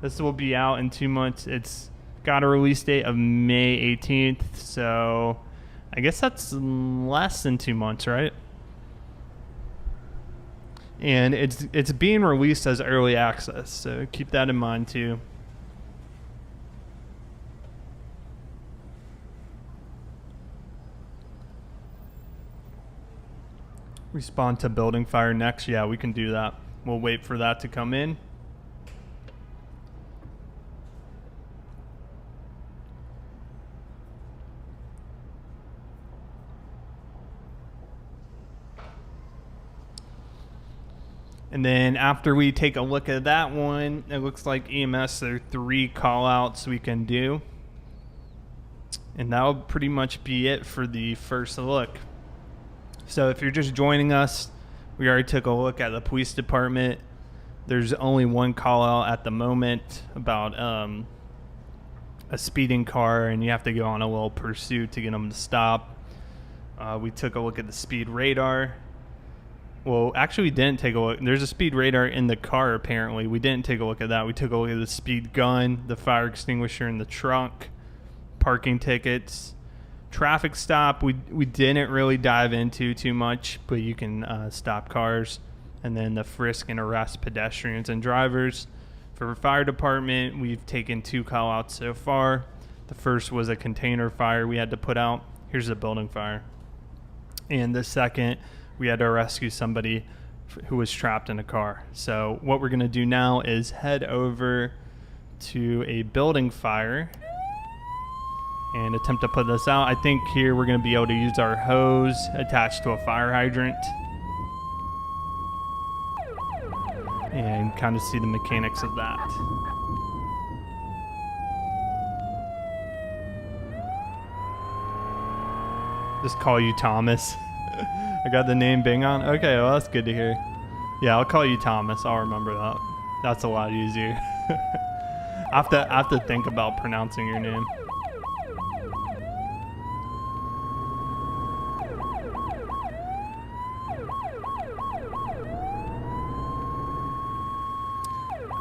S1: This will be out in 2 months. It's got a release date of May 18th, so I guess that's less than 2 months, right? And it's being released as early access, so keep that in mind too. Respond to building fire next. Yeah, we can do that. We'll wait for that to come in. And then after we take a look at that one, it looks like EMS, there are 3 call outs we can do. And that will pretty much be it for the first look. So if you're just joining us, we already took a look at the police department. There's only one call out at the moment about a speeding car, and you have to go on a little pursuit to get them to stop. We took a look at the speed radar. Well, actually, we didn't take a look. There's a speed radar in the car, apparently. We didn't take a look at that. We took a look at the speed gun, the fire extinguisher in the trunk, parking tickets. Traffic stop, we didn't really dive into too much, but you can stop cars. And then the frisk and arrest pedestrians and drivers. For fire department, we've taken 2 call outs so far. The first was a container fire we had to put out. Here's a building fire. And the second, we had to rescue somebody who was trapped in a car. So what we're going to do now is head over to a building fire and attempt to put this out. I think here we're going to be able to use our hose attached to a fire hydrant and kind of see the mechanics of that. Just call you Thomas. I got the name Bing on. Okay, well, that's good to hear. Yeah, I'll call you Thomas. I'll remember that. That's a lot easier. I have to think about pronouncing your name.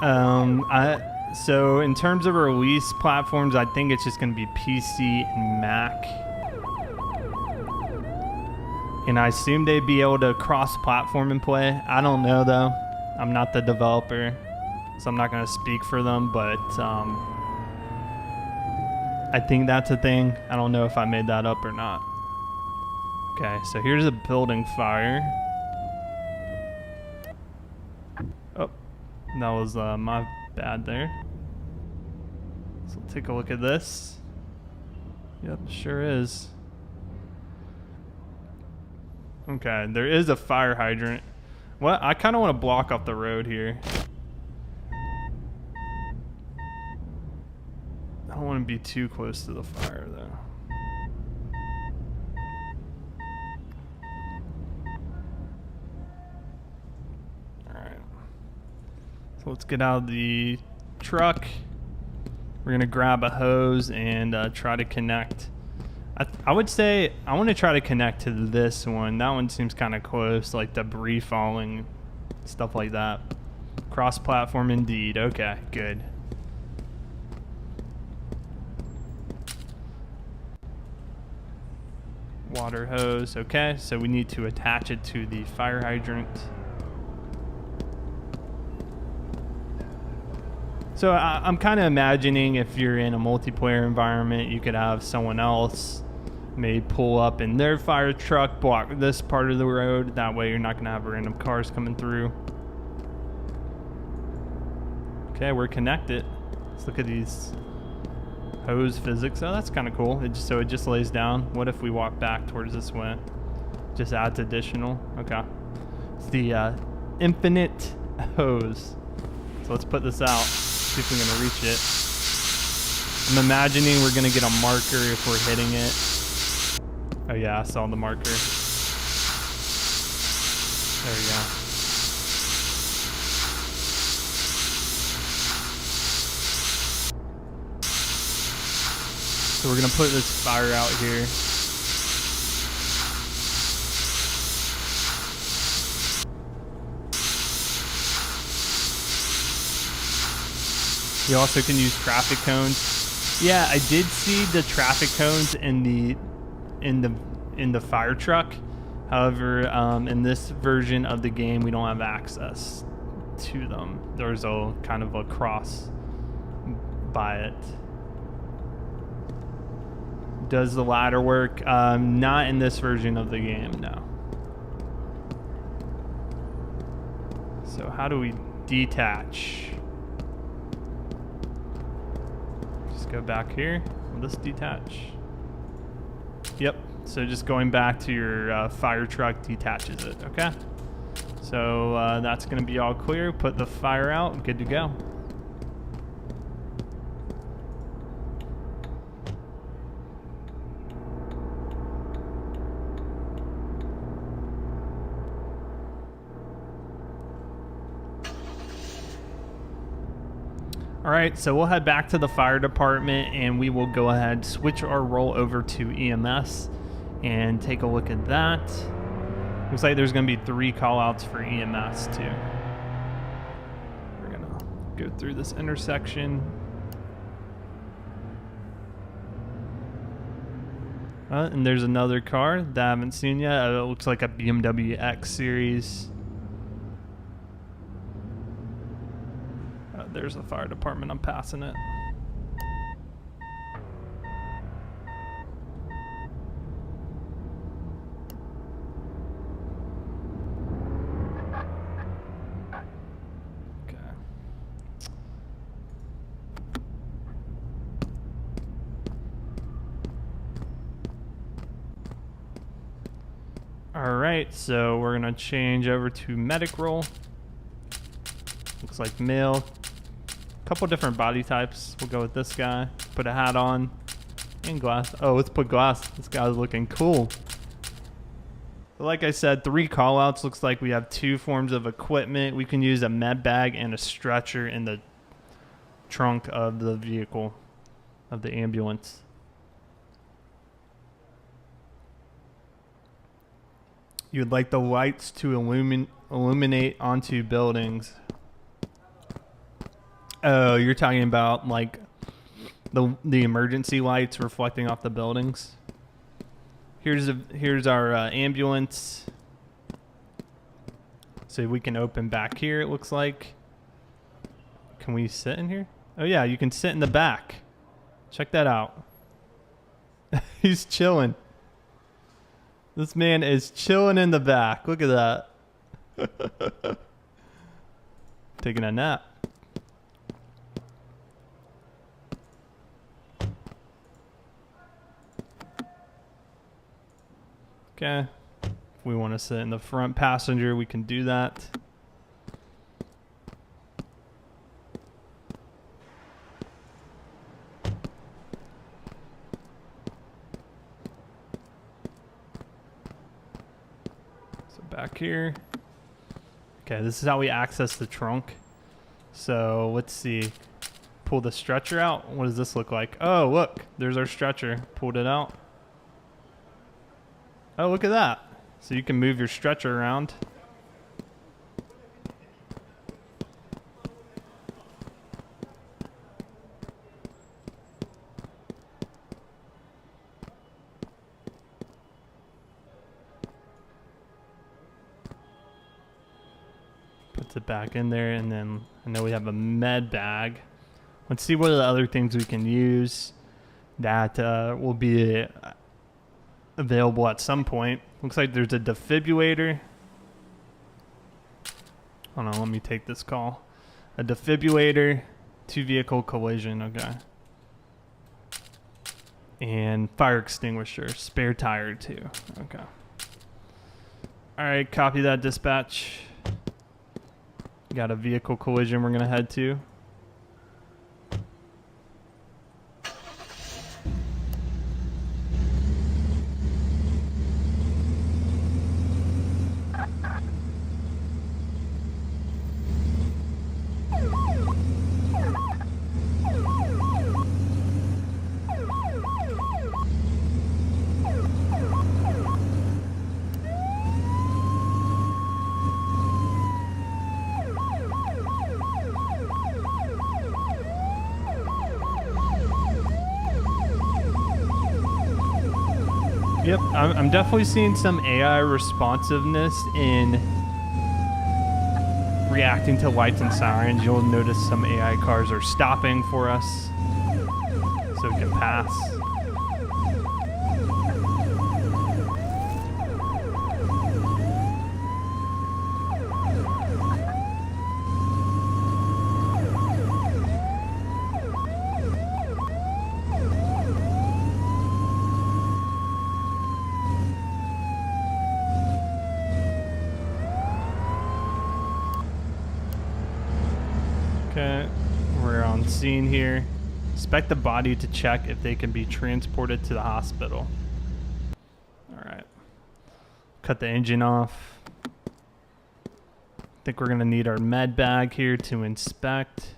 S1: So in terms of release platforms, I think it's just going to be PC and Mac. And I assume they'd be able to cross-platform and play. I don't know though. I'm not the developer, so I'm not going to speak for them, but I think that's a thing. I don't know if I made that up or not. Okay, so here's a building fire. Oh, that was my bad there. So take a look at this. Yep, sure is. Okay, there is a fire hydrant. Well, I kind of want to block off the road here. I don't want to be too close to the fire though. Alright. So let's get out of the truck. We're going to grab a hose and try to connect. I would say I want to try to connect to this one. That one seems kind of close, like debris falling, stuff like that. Cross-platform indeed. Okay, good. Water hose. Okay, so we need to attach it to the fire hydrant. So I'm kind of imagining if you're in a multiplayer environment, you could have someone else may pull up in their fire truck, block this part of the road. That way you're not going to have random cars coming through. Okay, we're connected. Let's look at these hose physics. Oh, that's kind of cool. So it just lays down. What if we walk back towards this way? Just adds additional. Okay. It's the infinite hose. So let's put this out. See if we're going to reach it. I'm imagining we're going to get a marker if we're hitting it. Oh yeah, I saw the marker. There we go. So we're going to put this fire out here. You also can use traffic cones. Yeah, I did see the traffic cones in the fire truck. However, in this version of the game, we don't have access to them. There's a kind of a cross by it. Does the ladder work? Not in this version of the game, no. So how do we detach? Just go back here. Will this detach? Yep. So just going back to your fire truck detaches it. Okay. So that's going to be all clear. Put the fire out. Good to go. All right, so we'll head back to the fire department and we will go ahead, switch our role over to EMS and take a look at that. Looks like there's going to be 3 call-outs for EMS too. We're going to go through this intersection. And there's another car that I haven't seen yet. It looks like a BMW X series. There's the fire department. I'm passing it. Okay. All right, so we're gonna change over to medic role. Looks like male. Couple different body types. We'll go with this guy. Put a hat on and glass. Oh, let's put glass. This guy's looking cool. Like I said, 3 callouts. Looks like we have 2 forms of equipment. We can use a med bag and a stretcher in the trunk of the vehicle, of the ambulance. You'd like the lights to illuminate onto buildings. Oh, you're talking about like the emergency lights reflecting off the buildings. Here's our ambulance. So we can open back here. It looks like. Can we sit in here? Oh yeah, you can sit in the back. Check that out. He's chilling. This man is chilling in the back. Look at that. Taking a nap. Okay. If we want to sit in the front passenger, we can do that. So back here. Okay, this is how we access the trunk. So let's see. Pull the stretcher out. What does this look like? Oh, look. There's our stretcher. Pulled it out. Oh, look at that. So you can move your stretcher around. Puts it back in there, and then I know we have a med bag. Let's see what are the other things we can use that will be available at some point. Looks like there's a defibrillator. Hold on, let me take this call. A defibrillator, 2-vehicle collision, okay. And fire extinguisher, spare tire too, okay. All right, copy that, dispatch. Got a vehicle collision we're gonna head to. Yep, I'm definitely seeing some AI responsiveness in reacting to lights and sirens. You'll notice some AI cars are stopping for us so we can pass. Okay, we're on scene here. Inspect the body to check if they can be transported to the hospital. All right. Cut the engine off. I think we're gonna need our med bag here to inspect.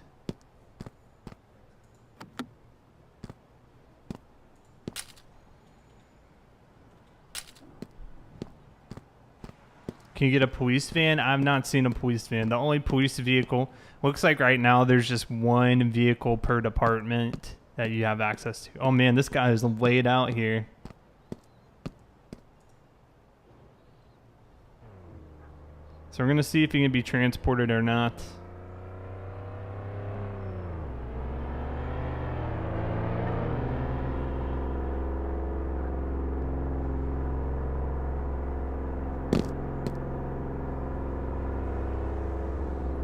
S1: Can you get a police van? I've not seen a police van. The only police vehicle, looks like right now there's just one vehicle per department that you have access to. Oh man, this guy is laid out here. So we're gonna see if he can be transported or not.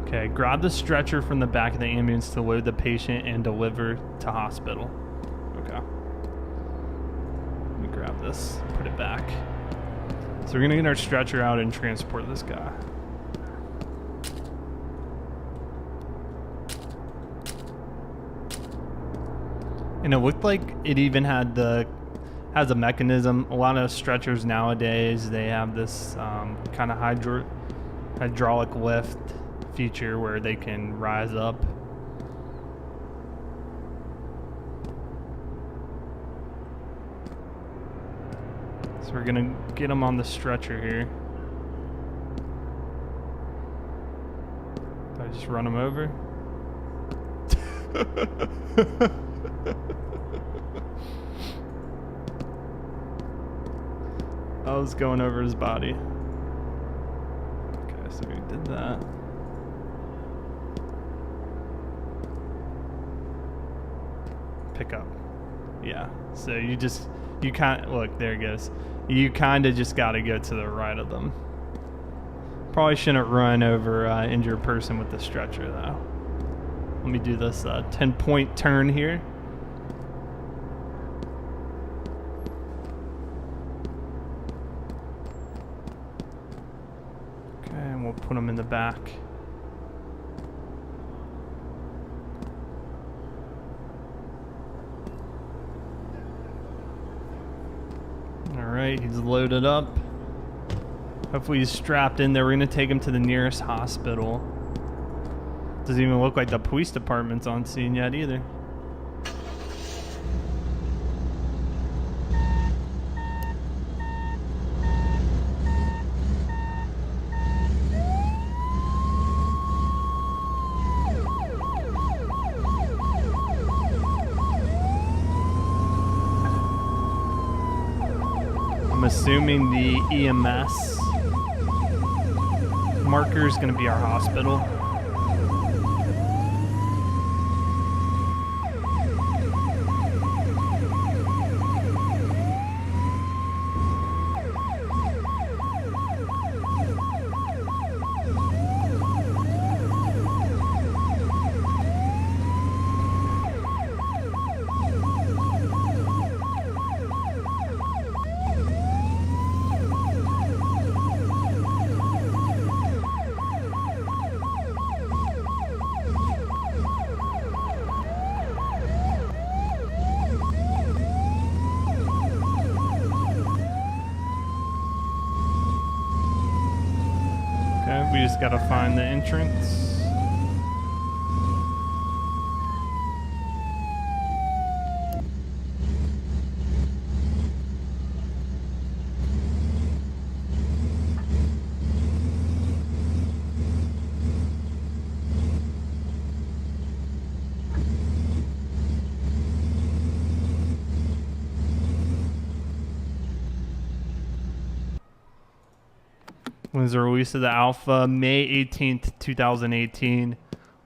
S1: Okay, grab the stretcher from the back of the ambulance to load the patient and deliver to hospital. Okay. Let me grab this, put it back. So we're gonna get our stretcher out and transport this guy. And it looked like it even had has a mechanism. A lot of stretchers nowadays, they have this kind of hydraulic lift feature where they can rise up. So we're gonna get them on the stretcher here. Do I just run them over? I was going over his body. Okay, so we did that. Pick up. Yeah. So you kind of, look, there it goes. You kind of just got to go to the right of them. Probably shouldn't run over injured person with the stretcher though. Let me do this 10-point turn here. Okay, and we'll put them in the back. Alright, he's loaded up. Hopefully he's strapped in there. We're going to take him to the nearest hospital. Doesn't even look like the police department's on scene yet either. I'm assuming the EMS marker is going to be our hospital. Okay, we just gotta find the entrance. When's the release of the alpha? May 18th, 2018.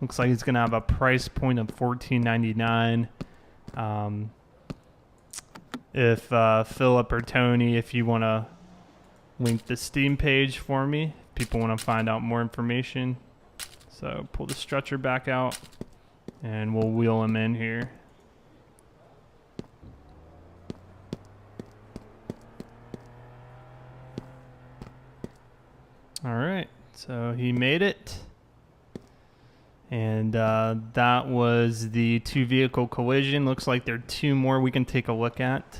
S1: Looks like it's gonna have a price point of $14.99. If Philip or Tony, if you want to link the Steam page for me, people want to find out more information. So pull the stretcher back out, and we'll wheel him in here. All right, so he made it. And that was the 2-vehicle collision. Looks like there are 2 more we can take a look at.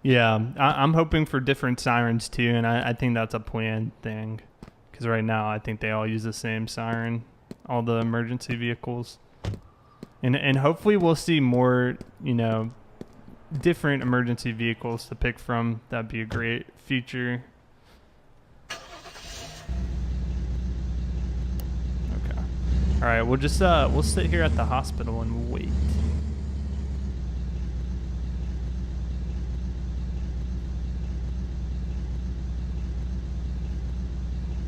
S1: Yeah, I'm hoping for different sirens too, and I think that's a planned thing. Because right now I think they all use the same siren, all the emergency vehicles. And hopefully we'll see more, different emergency vehicles to pick from. That'd be a great feature. Okay. All right, we'll just we'll sit here at the hospital and wait.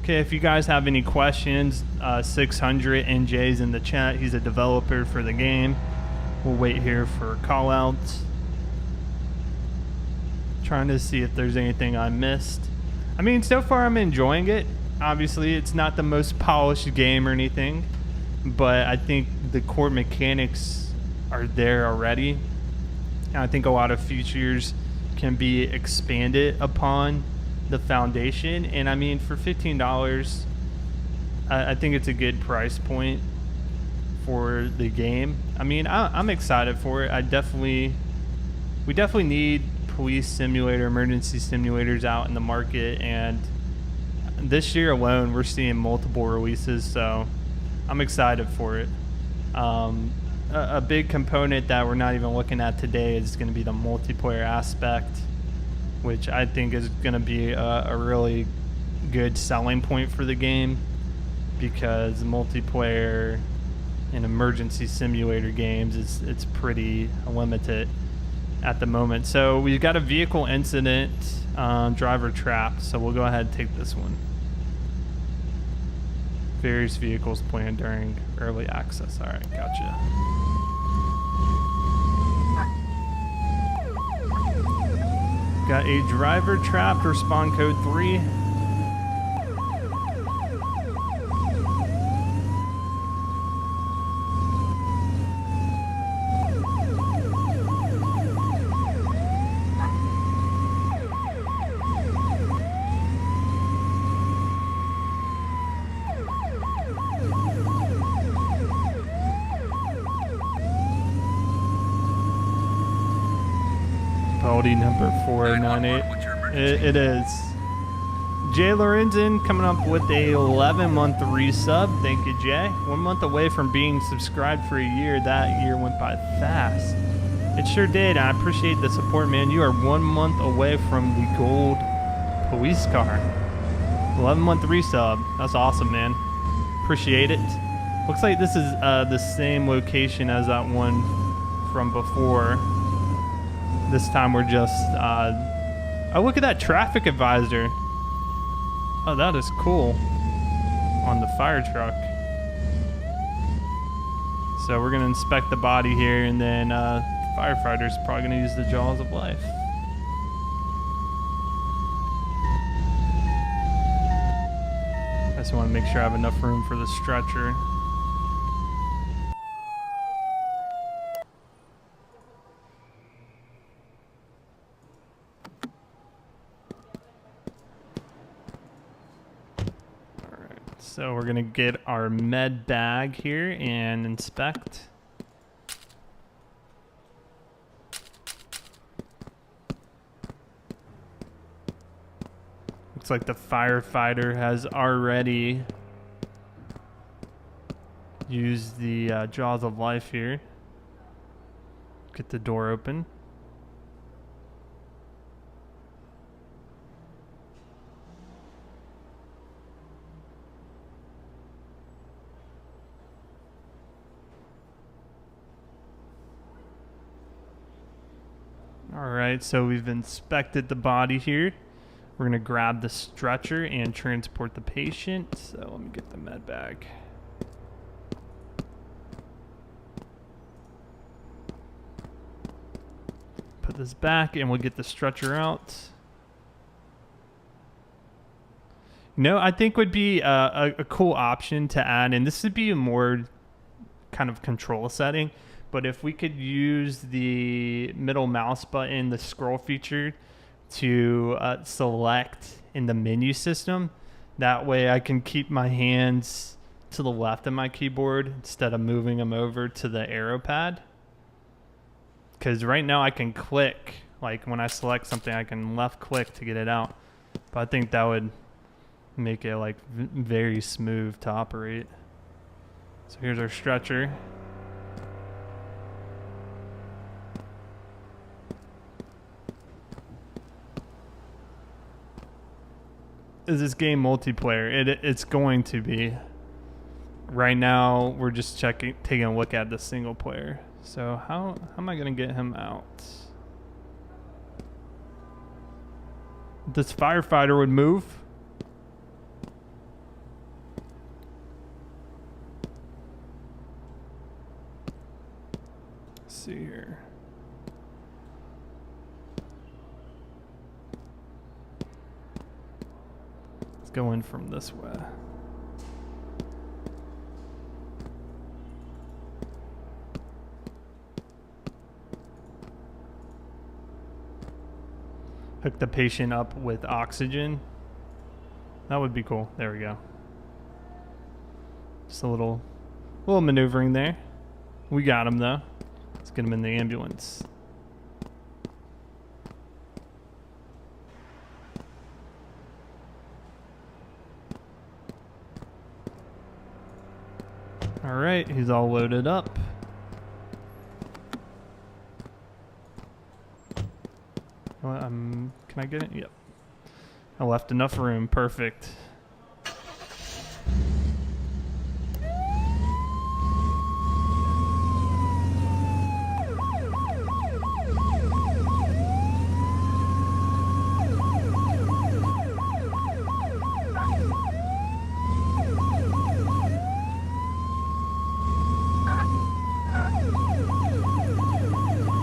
S1: Okay, if you guys have any questions, 600 NJ's in the chat. He's a developer for the game. We'll wait here for call outs. Trying to see if there's anything I missed. I mean, so far I'm enjoying it. Obviously, it's not the most polished game or anything, but I think the core mechanics are there already. And I think a lot of features can be expanded upon the foundation, and I mean, for $15, I think it's a good price point for the game. I mean, I'm excited for it. We definitely need police simulator, emergency simulators out in the market, and this year alone, we're seeing multiple releases, so I'm excited for it. A big component that we're not even looking at today is going to be the multiplayer aspect. which I think is going to be a really good selling point for the game, because multiplayer in emergency simulator games it's pretty limited at the moment. So we've got a vehicle incident, driver trapped, so we'll go ahead and take this one. Various vehicles planned during early access. All right, gotcha. Got a driver trapped, respond code 3. Baldy number 498.
S2: What's your emergency?
S1: It is. Jay Lorenzen coming up with a 11-month resub. Thank you, Jay. 1 month away from being subscribed for a year. That year went by fast. It sure did. I appreciate the support, man. You are 1 month away from the gold police car. 11-month resub. That's awesome, man. Appreciate it. Looks like this is the same location as that one from before. This time we're just, oh, look at that traffic advisor. Oh, that is cool. On the fire truck. So we're gonna inspect the body here, and then firefighter's probably gonna use the jaws of life. I just wanna make sure I have enough room for the stretcher. So we're gonna get our med bag here and inspect. Looks like the firefighter has already used the jaws of life here. Get the door open. All right, so we've inspected the body here. We're gonna grab the stretcher and transport the patient. So let me get the med bag. Put this back and we'll get the stretcher out. No, I think would be a cool option to add, and this would be a more kind of control setting. But if we could use the middle mouse button, the scroll feature, to select in the menu system, that way I can keep my hands to the left of my keyboard instead of moving them over to the arrow pad. Because right now I can click, like when I select something, I can left click to get it out. But I think that would make it like very smooth to operate. So here's our stretcher. Is this game multiplayer? It's going to be. Right now, we're just taking a look at the single player. So how am I gonna get him out? This firefighter would move. Let's see here. Go in from this way. Hook the patient up with oxygen. That would be cool. There we go. Just a little maneuvering there. We got him though. Let's get him in the ambulance. All right, he's all loaded up. Well, can I get it? Yep. I left enough room. Perfect.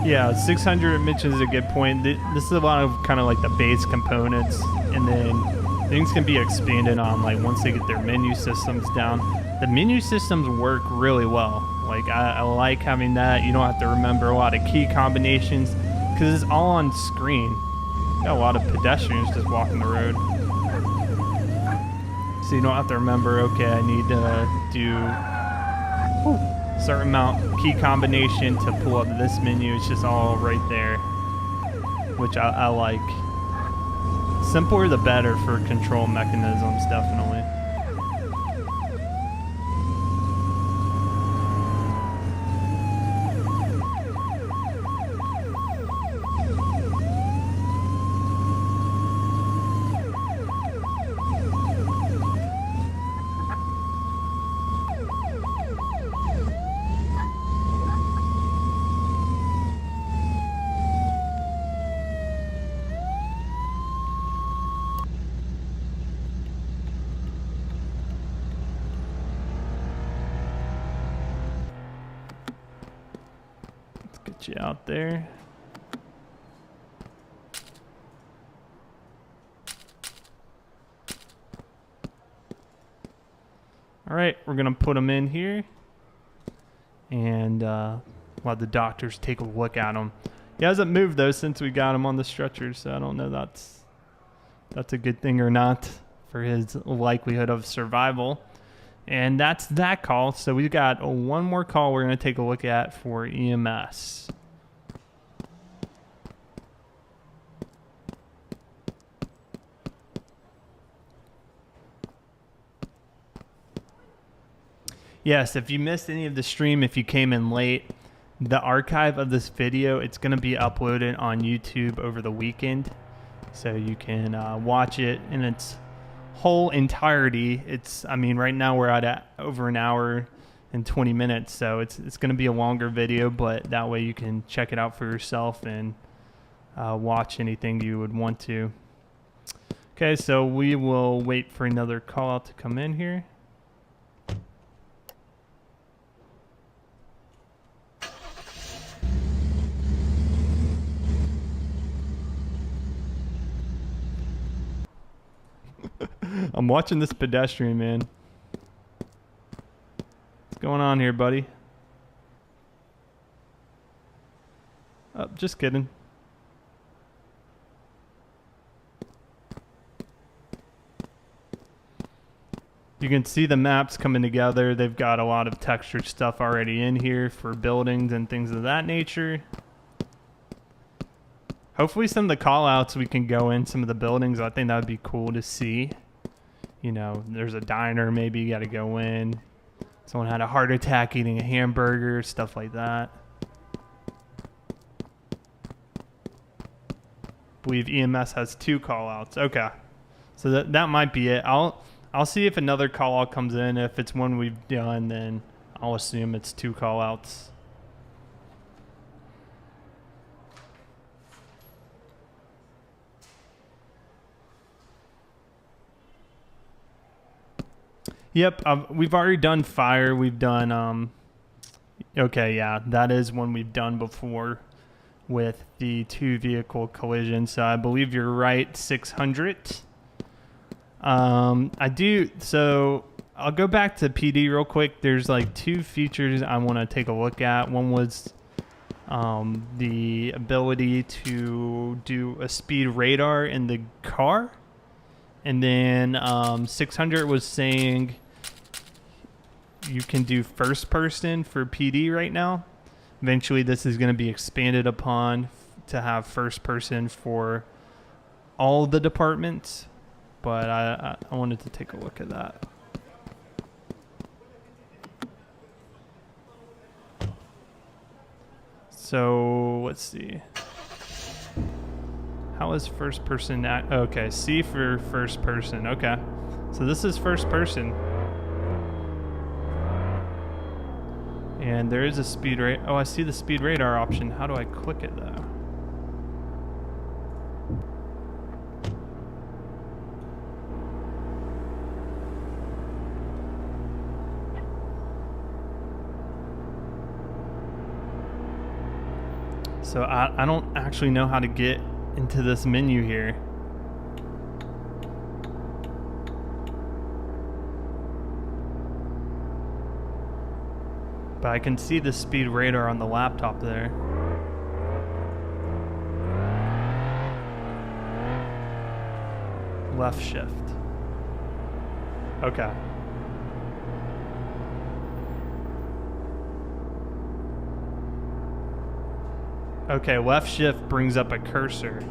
S1: Yeah, 600 mentions a good point. This is a lot of kind of like the base components, and then things can be expanded on like once they get their menu systems down. The menu systems work really well. Like I like having that. You don't have to remember a lot of key combinations because it's all on screen. Got a lot of pedestrians just walking the road, so you don't have to remember. Okay, I need to do certain amount key combination to pull up this menu. It's just all right there, which I like. Simpler the better for control mechanisms, definitely. Get you out there. All right, we're gonna put them in here, and let the doctors take a look at him. He hasn't moved though since we got him on the stretcher, so I don't know that's a good thing or not for his likelihood of survival. And that's that call. So we've got one more call we're going to take a look at for EMS. Yes, if you missed any of the stream, if you came in late, the archive of this video, it's going to be uploaded on YouTube over the weekend. So you can watch it in its whole entirety. Right now we're at over an hour and 20 minutes, so it's going to be a longer video, but that way you can check it out for yourself and watch anything you would want to. Okay, so we will wait for another call out to come in here. I'm watching this pedestrian, man. What's going on here, buddy? Oh, just kidding. You can see the maps coming together. They've got a lot of textured stuff already in here for buildings and things of that nature. Hopefully some of the call outs we can go in some of the buildings. I think that would be cool to see. You know, there's a diner, maybe you got to go in. Someone had a heart attack eating a hamburger, stuff like that. I believe EMS has 2 call outs. Okay. So that might be it. I'll see if another call out comes in. If it's one we've done, then I'll assume it's 2 call outs. Yep, we've already done fire. We've done, okay, yeah, that is one we've done before with the 2 vehicle collision. So I believe you're right, 600. So I'll go back to PD real quick. There's like 2 features I want to take a look at. One was the ability to do a speed radar in the car. And then 600 was saying you can do first person for PD right now. Eventually this is going to be expanded upon to have first person for all the departments. But I wanted to take a look at that. So let's see. How is first person at? Okay, C for first person. Okay, so this is first person. And there is a speed rate. Oh, I see the speed radar option. How do I click it though? So I don't actually know how to get into this menu here. But I can see the speed radar on the laptop there. Left shift. Okay. Okay, left shift brings up a cursor.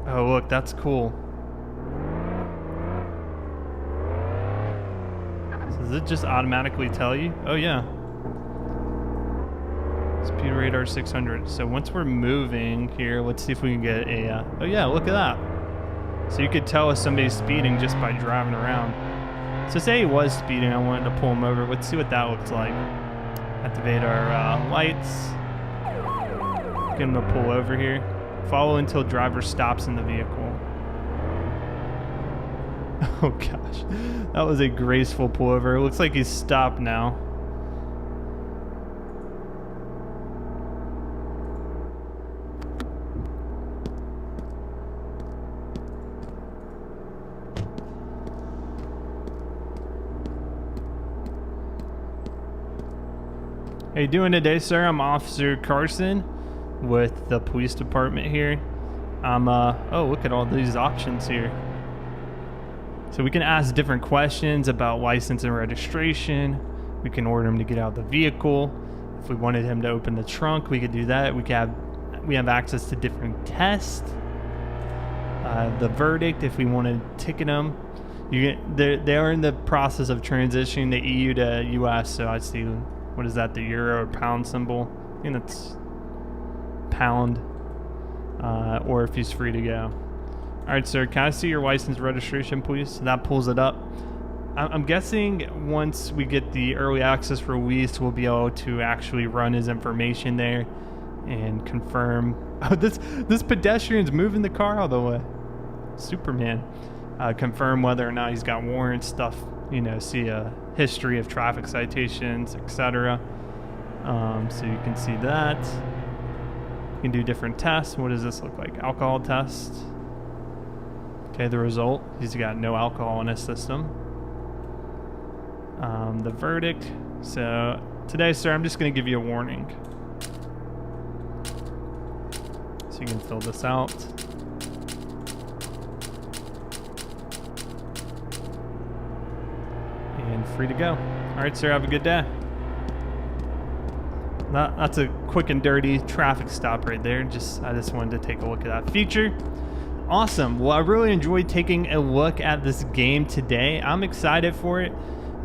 S1: Oh, look, that's cool. So does it just automatically tell you? Oh, yeah. Speed radar 600. So once we're moving here, let's see if we can get a... oh, yeah, look at that. So you could tell if somebody's speeding just by driving around. So say he was speeding, I wanted to pull him over. Let's see what that looks like. Activate our lights. Get him to pull over here. Follow until driver stops in the vehicle. Oh gosh, that was a graceful pullover. It looks like he's stopped now. How you doing today, sir? I'm Officer Carson with the police department here. Oh, look at all these options here. So we can ask different questions about license and registration. We can order him to get out of the vehicle. If we wanted him to open the trunk, we could do that. We have access to different tests. The verdict, if we want to ticket them. They are in the process of transitioning the EU to US, so I see. What is that, the euro or pound symbol? I think that's pound, or if he's free to go. All right, sir, can I see your license registration, please? So that pulls it up. I'm guessing once we get the early access release, we'll be able to actually run his information there and confirm. Oh, this pedestrian's moving the car all the way. Superman. Confirm whether or not he's got warrants, stuff, you know, see a history of traffic citations, etc. So you can see that. You can do different tests. What does this look like? Alcohol test. Okay, the result, he's got no alcohol in his system. The verdict. So today, sir, I'm just going to give you a warning. So you can fill this out. And free to go. All right, sir, have a good day. That's a quick and dirty traffic stop right there. I just wanted to take a look at that feature. Awesome. Well, I really enjoyed taking a look at this game today. I'm excited for it.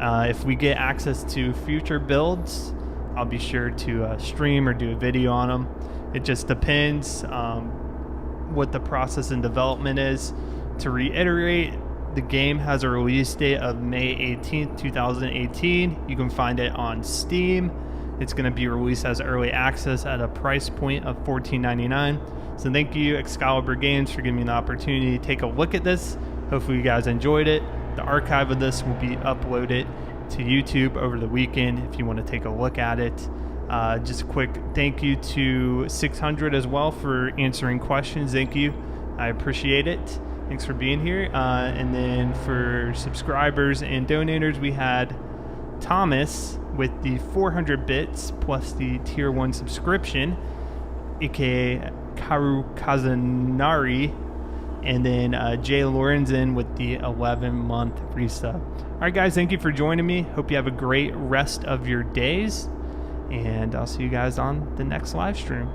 S1: If we get access to future builds, I'll be sure to stream or do a video on them. It just depends what the process and development is. To reiterate, the game has a release date of May 18th, 2018. You can find it on Steam. It's going to be released as early access at a price point of $14.99. So thank you, Excalibur Games, for giving me the opportunity to take a look at this. Hopefully you guys enjoyed it. The archive of this will be uploaded to YouTube over the weekend if you want to take a look at it. Just a quick thank you to 600 as well for answering questions. Thank you. I appreciate it. Thanks for being here. And then for subscribers and donators, we had Thomas with the 400 bits plus the tier 1 subscription, aka Karu Kazanari, and then Jay Lorenzen with the 11-month resub. All right, guys, thank you for joining me. Hope you have a great rest of your days, and I'll see you guys on the next live stream.